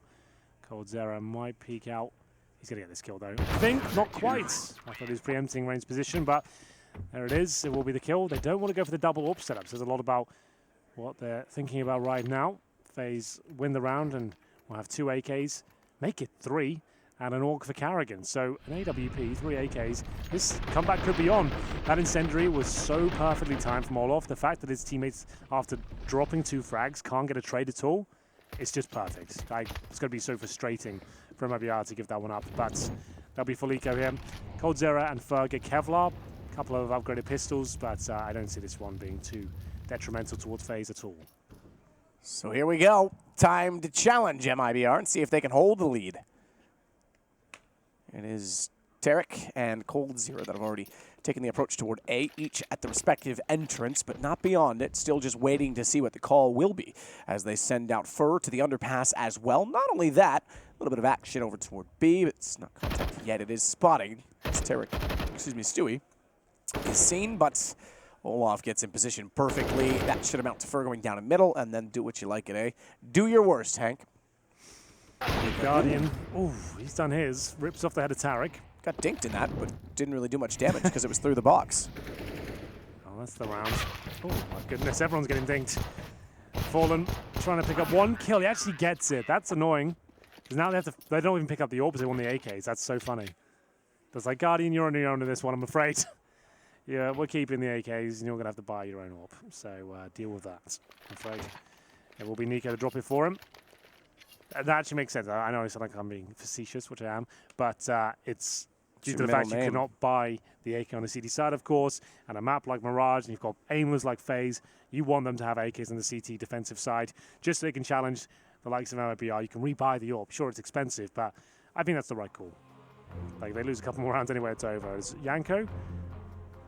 Cold Zero might peek out. He's going to get this kill, though. I think not quite. I thought he was preempting Rain's position, but there it is. It will be the kill. They don't want to go for the double AWP setups. There's a lot about what they're thinking about right now. FaZe win the round, and we'll have 2 AKs. Make it 3. And an AUG for Carrigan. So an AWP, 3 AKs. This comeback could be on. That incendiary was so perfectly timed from Olof. The fact that his teammates, after dropping 2 frags, can't get a trade at all, it's just perfect. It's going to be so frustrating for mibr to give that one up. But that'll be for Liko here. Cold Zero and Ferg get Kevlar. A couple of upgraded pistols, but I don't see this one being too detrimental towards FaZe at all. So here we go. Time to challenge mibr and see if they can hold the lead. It is Tarek and Cold Zero that have already taken the approach toward A, each at the respective entrance, but not beyond it. Still just waiting to see what the call will be as they send out Fur to the underpass as well. Not only that, a little bit of action over toward B, but it's not contact yet. It is spotting. It's Tarek, Stewie is seen, but Olaf gets in position perfectly. That should amount to Fur going down in middle, and then do what you like at A. Do your worst, Hank. Guardian, oh, he's done his. Rips off the head of Tarek. Got dinked in that, but didn't really do much damage because it was through the box. Oh, that's the round. Oh, my goodness, everyone's getting dinked. Fallen, trying to pick up 1 kill. He actually gets it. That's annoying. Because now they don't even pick up the AWPs, they want the AKs. That's so funny. It's like, Guardian, you're on your own in this one, I'm afraid. Yeah, we're keeping the AKs, and you're going to have to buy your own AWP. So deal with that, I'm afraid. It will be Nico to drop it for him. That actually makes sense. I know I sound like I'm being facetious, which I am, but it's due to the fact you cannot buy the AK on the CT side, of course, and a map like Mirage, and you've got aimless like FaZe. You want them to have AKs on the CT defensive side, just so they can challenge the likes of mibr. You can rebuy the AWP. Sure, it's expensive, but I think that's the right call. Like, they lose a couple more rounds anyway, it's over. Is Yanko?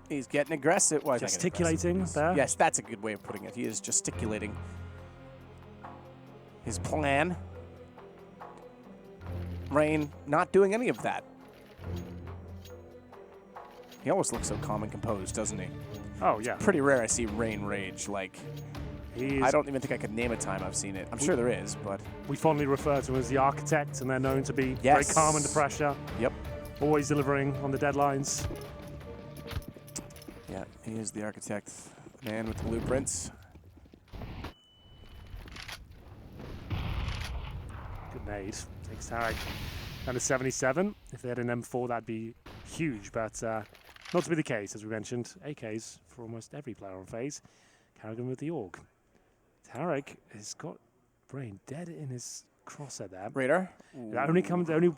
He's getting aggressive. Well, gesticulating there. Yes, that's a good way of putting it. He is gesticulating his plan. Rain not doing any of that. He always looks so calm and composed, doesn't he? Oh, yeah. Pretty rare I see Rain rage. Like, I don't even think I could name a time I've seen it. I'm sure there is, but... We fondly refer to him as the architect, and they're known to be very calm under pressure. Yep. Always delivering on the deadlines. Yeah, he is the architect, man with the blueprints. Good nade. Takes Tarek down to 77. If they had an M4, that'd be huge, but not to be the case, as we mentioned. AKs for almost every player on FaZe. Carrigan with the AUG. Tarek has got Brain dead in his crosshair there. Radar. That only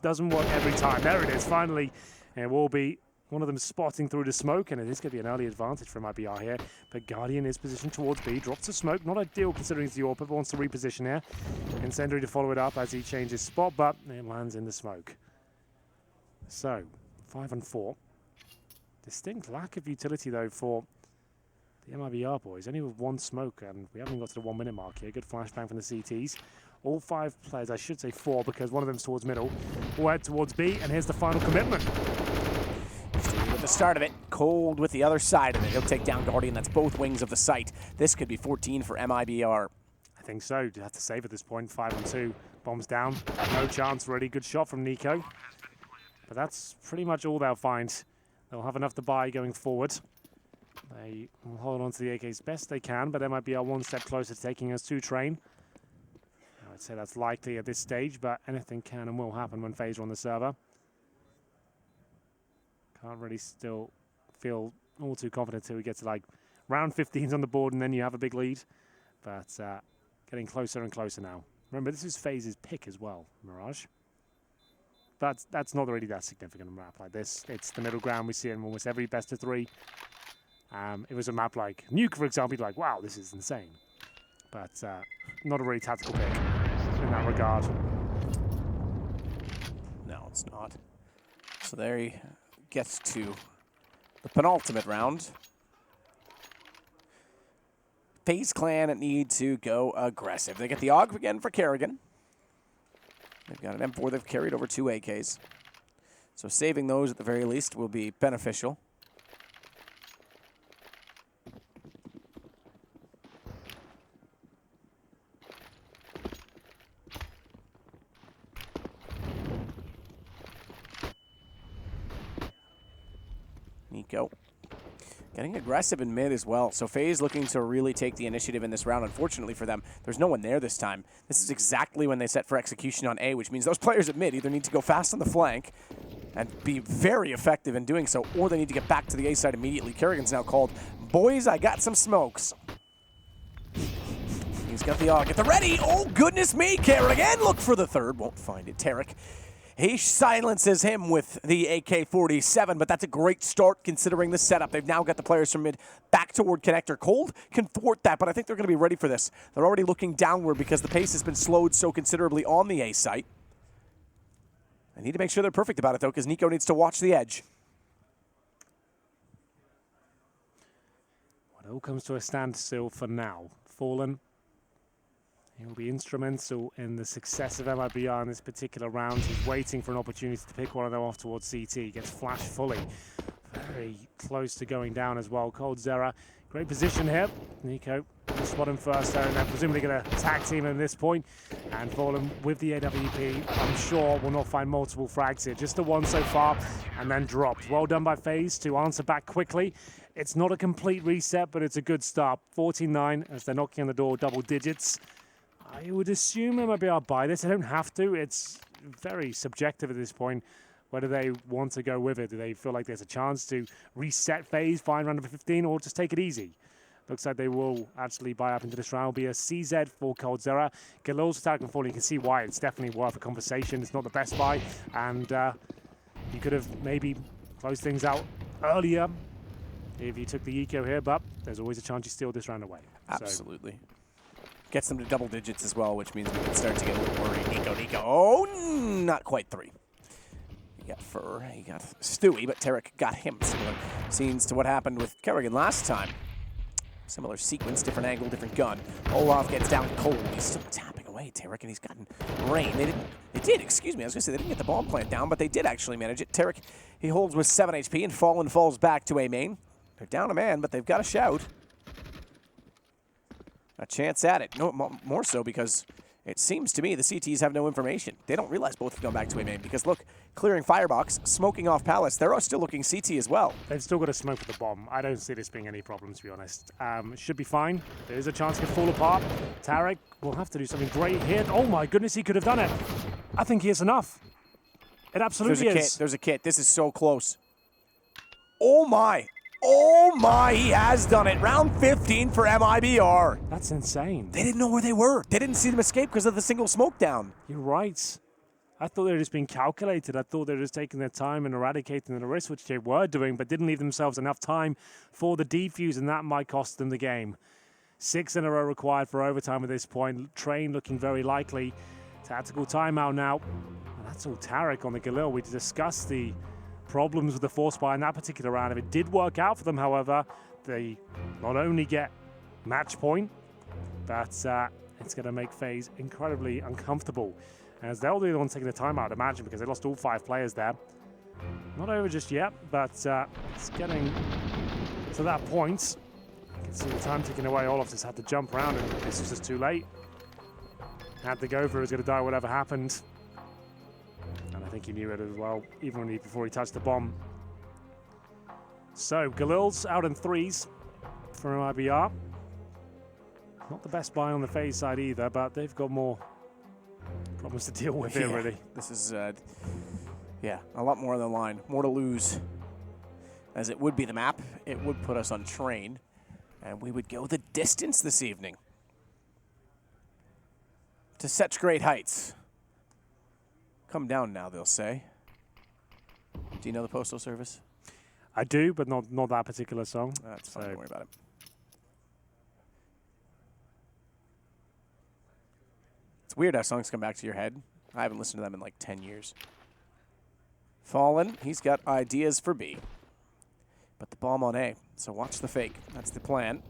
doesn't work every time. There it is, finally. And it will be one of them spotting through the smoke, and it is going to be an early advantage for mibr here. But Guardian is positioned towards B, drops the smoke. Not ideal considering it's the AWP, but wants to reposition here. Incendiary to follow it up as he changes spot, but it lands in the smoke. So, 5 and 4. Distinct lack of utility, though, for the mibr boys. Only with 1 smoke, and we haven't got to the 1 minute mark here. Good flashbang from the CTs. All 5 players, I should say 4, because one of them's towards middle, will head towards B, and here's the final commitment. With the start of it, Cold with the other side of it. He'll take down Guardian. That's both wings of the site. This could be 14 for mibr. I think so. You have to save at this point. 5 and 2. Bombs down. No chance. Really good shot from Nico. But that's pretty much all they'll find. They'll have enough to buy going forward. They will hold on to the AKs best they can, but mibr 1 step closer to taking us to train. I'd say that's likely at this stage, but anything can and will happen when FaZe are on the server. Can't really still feel all too confident until we get to like round 15s on the board and then you have a big lead. But getting closer and closer now. Remember, this is FaZe's pick as well, Mirage. But that's not really that significant on a map like this. It's the middle ground we see in almost every best of 3. It was a map like Nuke, for example, you'd be like, wow, this is insane. But not a really tactical pick in that regard. It's not. So there he gets to the penultimate round. FaZe Clan need to go aggressive. They get the AUG again for Kerrigan. They've got an M4. They've carried over 2 AKs. So saving those at the very least will be beneficial. Nico getting aggressive in mid as well. So FaZe looking to really take the initiative in this round. Unfortunately for them, there's no one there this time. This is exactly when they set for execution on A, which means those players at mid either need to go fast on the flank and be very effective in doing so, or they need to get back to the A side immediately. Kerrigan's now called, boys, I got some smokes. He's got the AUG at the ready. Oh, goodness me, Kerrigan. Look for the third. Won't find it. Tarek. He silences him with the AK-47, but that's a great start considering the setup. They've now got the players from mid back toward connector. Cold can thwart that, but I think they're going to be ready for this. They're already looking downward because the pace has been slowed so considerably on the A site. They need to make sure they're perfect about it, though, because Nico needs to watch the edge. Well, it all comes to a standstill for now. Fallen. He will be instrumental in the success of mibr in this particular round. He's waiting for an opportunity to pick one of them off towards CT. He gets flashed fully. Very close to going down as well. Cold Zera, great position here. Nico will spot him first there, and then presumably going to tag team at this point. And Fallen with the AWP, I'm sure will not find multiple frags here. Just the one so far, and then dropped. Well done by FaZe to answer back quickly. It's not a complete reset, but it's a good start. 14-9 as they're knocking on the door, double digits. I would assume mibr buy this. They don't have to. It's very subjective at this point whether they want to go with it. Do they feel like there's a chance to reset FaZe, find round number 15, or just take it easy? Looks like they will actually buy up into this round. It'll be a CZ for Cold Zera. Galil's attack and falling. You can see why. It's definitely worth a conversation. It's not the best buy, and you could have maybe closed things out earlier if you took the eco here, but there's always a chance you steal this round away. Absolutely. So, gets them to double digits as well, which means we can start to get a little worried. Nico. Oh, not quite 3. He got Fur, he got Stewie, but Tarek got him. Similar scenes to what happened with Kerrigan last time. Similar sequence, different angle, different gun. Olaf gets down cold. He's still tapping away, Tarek, and he's gotten rain. They did, excuse me, I was going to say they didn't get the bomb plant down, but they did actually manage it. Tarek, he holds with 7 HP, and Fallen falls back to A main. They're down a man, but they've got a shout. A chance at it. No, more so because it seems to me the CTs have no information. They don't realize both have gone back to A main because, look, clearing Firebox, smoking off Palace. They're still looking CT as well. They've still got to smoke with the bomb. I don't see this being any problem, to be honest. Should be fine. There is a chance it could fall apart. Tarek will have to do something great here. Oh, my goodness, he could have done it. I think he is enough. It absolutely is. There's a kit. This is so close. Oh, my. Oh my, he has done it. Round 15 for mibr. That's insane. They didn't know where they were. They didn't see them escape because of the single smoke down. You're right. I thought they were just being calculated. I thought they were just taking their time and eradicating the risk, which they were doing, but didn't leave themselves enough time for the defuse, and that might cost them the game. 6 in a row required for overtime at this point. Train looking very likely. Tactical timeout now. And that's all Tarek on the Galil. We discussed the problems with the force buy in that particular round. If it did work out for them, however, they not only get match point, but it's going to make FaZe incredibly uncomfortable. As they'll be the ones taking the timeout, imagine, because they lost all 5 players there. Not over just yet, but it's getting to that point. You can see the time ticking away. Olaf just had to jump around, and this was just too late. Had to go for it, was going to die whatever happened. And I think he knew it as well, even before he touched the bomb. So, Galil's out in 3s for mibr. Not the best buy on the FaZe side either, but they've got more problems to deal with here, really. This is, a lot more on the line. More to lose. As it would be the map, it would put us on train, and we would go the distance this evening. To such great heights. Come down now, they'll say. Do you know the Postal Service? I do, but not that particular song. That's fine, don't worry about it. It's weird how songs come back to your head. I haven't listened to them in like 10 years. Fallen, he's got ideas for B. But the bomb on A, so watch the fake. That's the plan.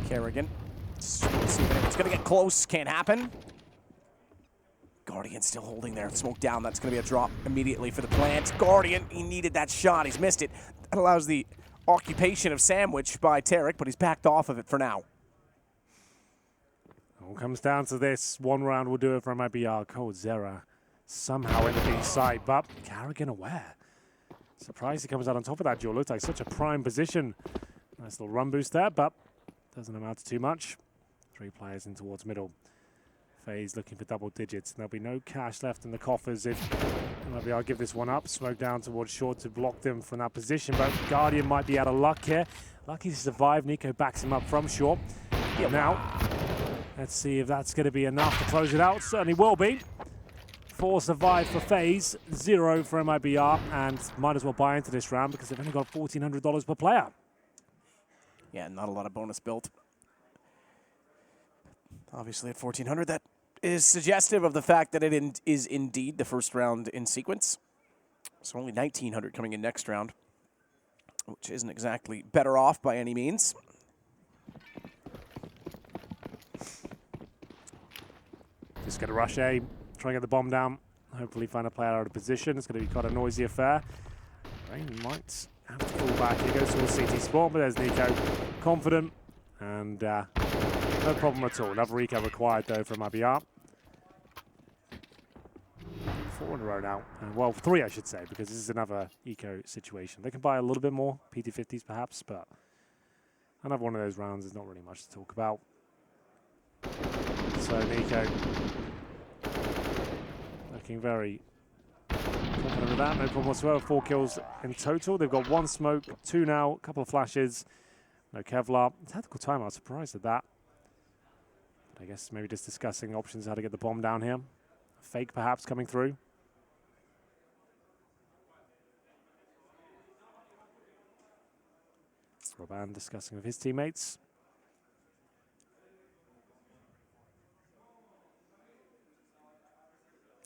Kerrigan, see if anyone's gonna get close, can't happen. Guardian still holding there, smoke down, that's gonna be a drop immediately for the plant. Guardian, he needed that shot, he's missed it. That allows the occupation of Sandwich by Tarek, but he's backed off of it for now. All comes down to this. One round will do it for mibr. coldzera somehow in the B side, but Kerrigan aware. Surprised he comes out on top of that duel. Looked like such a prime position. Nice little run boost there, but doesn't amount to too much. 3 players in towards middle. FaZe looking for double digits. There'll be no cash left in the coffers if mibr give this one up. Smoke down towards short to block them from that position, but Guardian might be out of luck here. Lucky to survive. Nico backs him up from short. Yep. Now, let's see if that's going to be enough to close it out. Certainly will be. 4 survive for FaZe, 0 for mibr, and might as well buy into this round because they've only got $1,400 per player. Yeah, not a lot of bonus built. Obviously at 1,400, that is suggestive of the fact that it is indeed the first round in sequence. So only 1,900 coming in next round, which isn't exactly better off by any means. Just going to rush A, try and get the bomb down. Hopefully find a player out of position. It's going to be quite a noisy affair. Rain might have to pull back. He goes towards CT spawn, but there's Nico. Confident and no problem at all. Another eco required though from mibr. 4 in a row now. Well, 3 I should say, because this is another eco situation. They can buy a little bit more, PT50s perhaps, but another one of those rounds is not really much to talk about. So Nico looking very confident with that, no problem whatsoever. 4 kills in total. They've got 1 smoke, 2 now, a couple of flashes. No Kevlar. Tactical timeout, surprised at that. But I guess maybe just discussing options how to get the bomb down here. Fake perhaps coming through. Roban discussing with his teammates.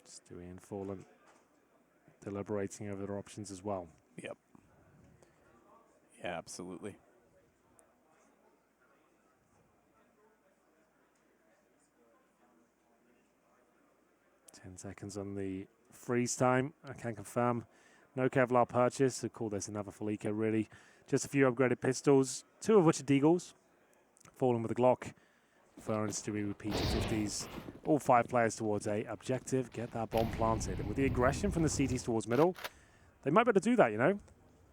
Stewie and Fallen deliberating over their options as well. Yep. Yeah, absolutely. Seconds on the freeze time. I can confirm no Kevlar purchase, so call this another full eco really. Just a few upgraded pistols, 2 of which are Deagles. Fallen with a Glock. Fer and Stewie with PT50s. All 5 players towards A. Objective, get that bomb planted. And with the aggression from the CTs towards middle, they might be able to do that, you know.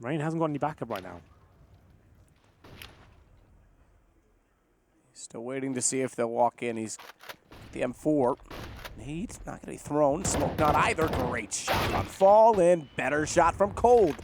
Rain hasn't got any backup right now. Still waiting to see if they'll walk in. He's the M4. He's not going to be thrown. Smoke not either. Great shot on Fallen. Better shot from Cold.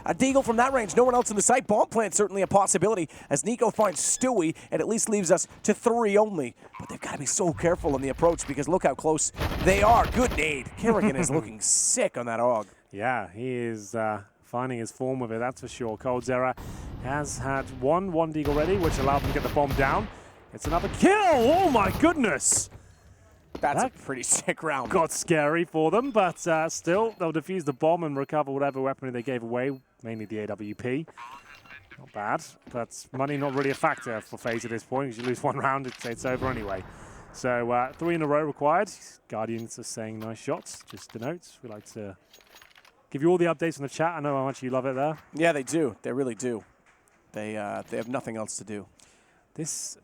A deagle from that range. No one else in the sight. Bomb plant certainly a possibility as Nico finds Stewie and at least leaves us to 3 only. But they've got to be so careful in the approach because look how close they are. Good nade. Kerrigan is looking sick on that AUG. Yeah, he is finding his form with it, that's for sure. coldzera has had one deagle ready, which allowed him to get the bomb down. It's another kill. Oh my goodness. That's a pretty sick round. Got scary for them, but still, they'll defuse the bomb and recover whatever weapon they gave away, mainly the AWP. Not bad, but money not really a factor for FaZe at this point. Because you lose 1 round, it's over anyway. So 3 in a row required. Guardians are saying nice shots. Just to note, we like to give you all the updates in the chat. I know how much you love it there. Yeah, they do. They really do. They have nothing else to do. This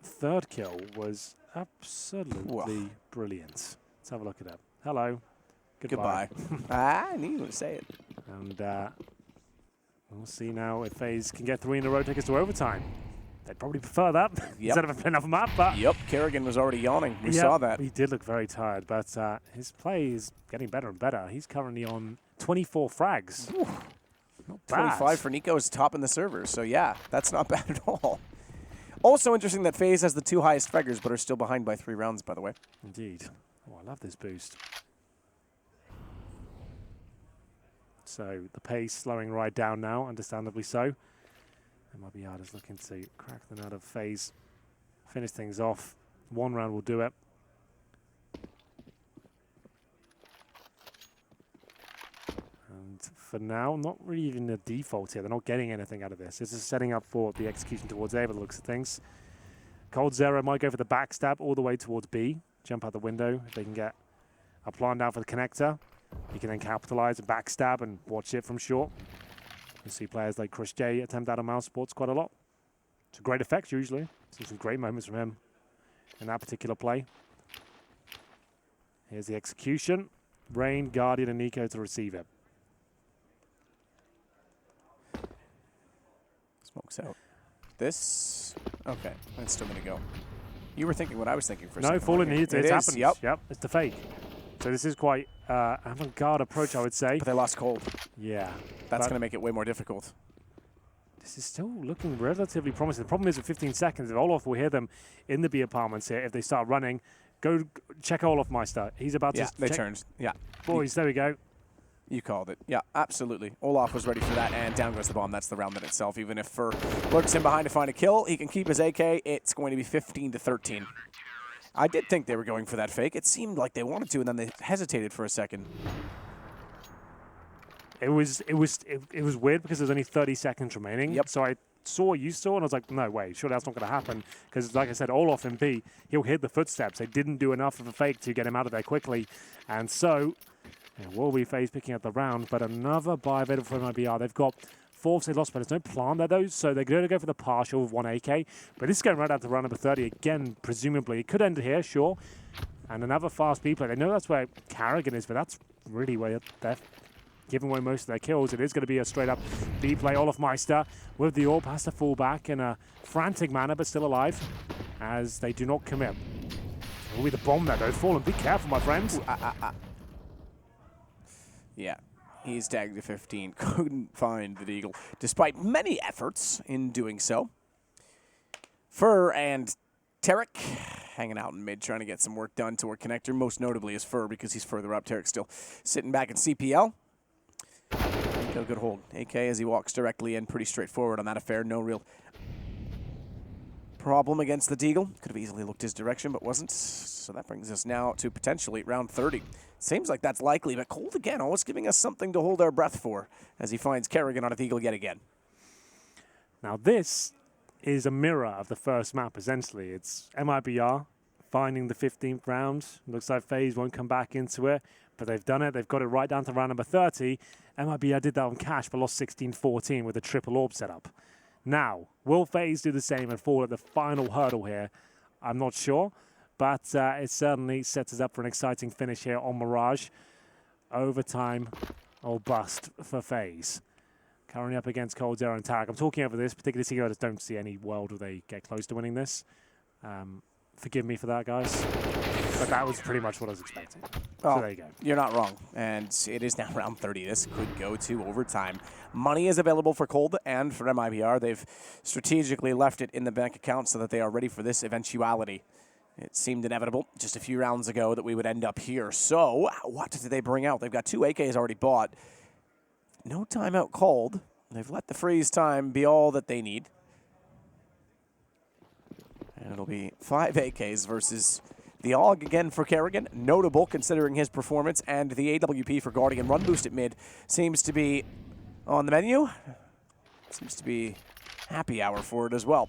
3rd kill was absolutely brilliant. Let's have a look at it. Hello. Goodbye. I knew you would say it. And we'll see now if FaZe can get 3 in a row, take us to overtime. They'd probably prefer that instead of a enough map. But yep, Kerrigan was already yawning. We saw that. He did look very tired, but his play is getting better and better. He's currently on 24 frags. Ooh. Not bad. 25 for Nico is top in the servers, so yeah, that's not bad at all. Also interesting that FaZe has the 2 highest fraggers, but are still behind by 3 rounds, by the way. Indeed. Oh, I love this boost. So the pace slowing right down now, understandably so. mibr is looking to crack them out of FaZe. Finish things off. 1 round will do it. for now. Not really even a default here. They're not getting anything out of this. This is setting up for the execution towards A by the looks of things. coldzera might go for the backstab all the way towards B. Jump out the window if they can get a plan down for the connector. He can then capitalize and backstab and watch it from short. You see players like Chris J attempt that on mouse sports quite a lot. It's a great effect usually. See some great moments from him in that particular play. Here's the execution. Rain, Guardian, and Nico to receive it. Smokes out. This, okay, it's still gonna go. You were thinking what I was thinking for a no, second. Fallen needs it. It's happened. Yep. It's the fake. So this is quite avant-garde approach, I would say. But they lost cold. Yeah. That's gonna make it way more difficult. This is still looking relatively promising. The problem is with 15 seconds, if Olaf will hear them in the B apartments here, if they start running, go check Olaf Meister. He's about to. Yeah, they turned. Yeah. Boys, there we go. You called it. Yeah, absolutely. Olaf was ready for that, and down goes the bomb. That's the round in itself. Even if Fur lurks in behind to find a kill, he can keep his AK. It's going to be 15-13. I did think they were going for that fake. It seemed like they wanted to, and then they hesitated for a second. It was weird because there's only 30 seconds remaining. Yep. So I saw what you saw, and I was like, no way, sure that's not going to happen. Because like I said, Olaf in B, he'll hear the footsteps. They didn't do enough of a fake to get him out of there quickly. And so it will be FaZe picking up the round, but another buy available for MIBR. They've got 4 they lost, but there's no plan there, though, so they're going to go for the partial with 1 AK. But this is going right out to round number 30 again, presumably. It could end here, sure. And another fast B play. They know that's where Carrigan is, but that's really where they're giving away most of their kills. It is going to be a straight-up B play. Olaf Meister with the AWP has to fall back in a frantic manner, but still alive, as they do not commit. It will be the bomb there, though. Fallen, be careful, my friends. Yeah, he's tagged to 15. Couldn't find the Deagle, despite many efforts in doing so. Fur and Tarek hanging out in mid, trying to get some work done toward connector. Most notably is Fur, because he's further up. Tarek still sitting back in CPL. Got a good hold. AK as he walks directly in, pretty straightforward on that affair. No real problem against the Deagle. Could have easily looked his direction, but wasn't. So that brings us now to potentially round 30. Seems like that's likely, but Cold again, always giving us something to hold our breath for as he finds Kerrigan on a Deagle yet again. Now this is a mirror of the first map, essentially. It's MIBR finding the 15th round. Looks like FaZe won't come back into it, but they've done it. They've got it right down to round number 30. MIBR did that on Cash, but lost 16-14 with a triple orb setup. Now, will FaZe do the same and fall at the final hurdle here? I'm not sure, but it certainly sets us up for an exciting finish here on Mirage. Overtime or bust for FaZe. Currently up against coldzera and Tarek. I'm talking over this, particularly because I just don't see any world where they get close to winning this. Forgive me for that, guys. But that was pretty much what I was expecting. Oh, so there you go. You're not wrong. And it is now round 30. This could go to overtime. Money is available for Cold and for MIBR. They've strategically left it in the bank account so that they are ready for this eventuality. It seemed inevitable just a few rounds ago that we would end up here. So what did they bring out? They've got 2 AKs already bought. No timeout called. They've let the freeze time be all that they need. And it'll be 5 AKs versus the AUG again for Kerrigan. Notable considering his performance, and the AWP for Guardian. Run boost at mid seems to be on the menu. Seems to be happy hour for it as well.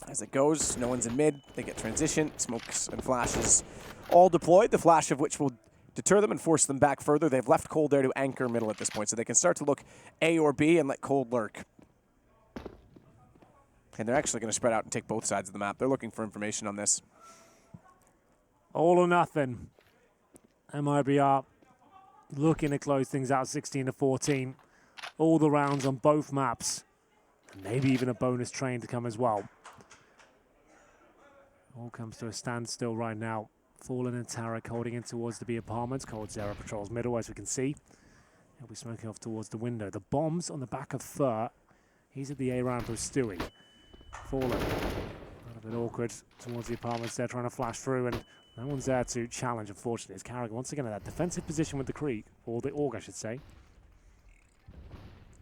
As it goes, no one's in mid. They get transition, smokes and flashes all deployed, the flash of which will deter them and force them back further. They've left Cold there to anchor middle at this point, so they can start to look A or B and let Cold lurk. And they're actually going to spread out and take both sides of the map. They're looking for information on this. All or nothing. MIBR looking to close things out 16-14. All the rounds on both maps. And maybe even a bonus train to come as well. All comes to a standstill right now. Fallen and Tarek holding in towards the B apartments. coldzera patrols middle, as we can see. He'll be smoking off towards the window. The bombs on the back of Fur. He's at the A round for Stewie. Fallen. A bit awkward towards the apartments there, trying to flash through, and no one's there to challenge, unfortunately. It's Carrigan once again in that defensive position with the Creek, or the AUG, I should say.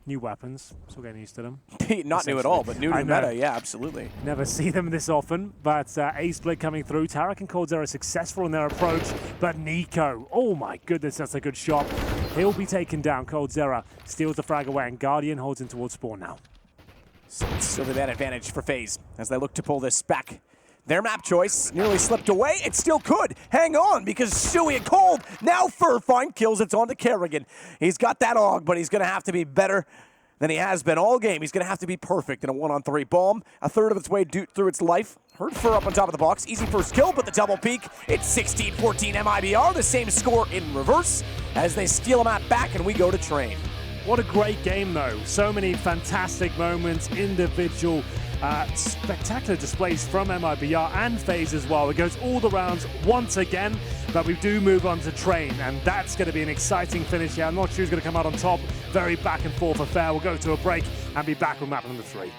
New weapons, still getting used to them. Not new at all, but new to meta, yeah, absolutely. Never see them this often, but A-Split coming through. Tarik and coldzera successful in their approach, but Nico, oh my goodness, that's a good shot. He'll be taken down. coldzera steals the frag away, and Guardian holds in towards spawn now. So it's still the bad advantage for FaZe as they look to pull this back. Their map choice nearly slipped away. It still could. Hang on, because Stewie and Cold, now Furfine kills. It's on to Kerrigan. He's got that AUG, but he's going to have to be better than he has been all game. He's going to have to be perfect in a 1-on-3 bomb. A third of its way through its life. Heard Fur up on top of the box. Easy first kill, but the double peek. It's 16-14 mibr. The same score in reverse as they steal a map back, and we go to train. What a great game, though. So many fantastic moments, individual, spectacular displays from mibr and FaZe as well. It goes all the rounds once again, but we do move on to train, and that's going to be an exciting finish here. I'm not sure who's going to come out on top. Very back and forth affair. We'll go to a break and be back with map number 3.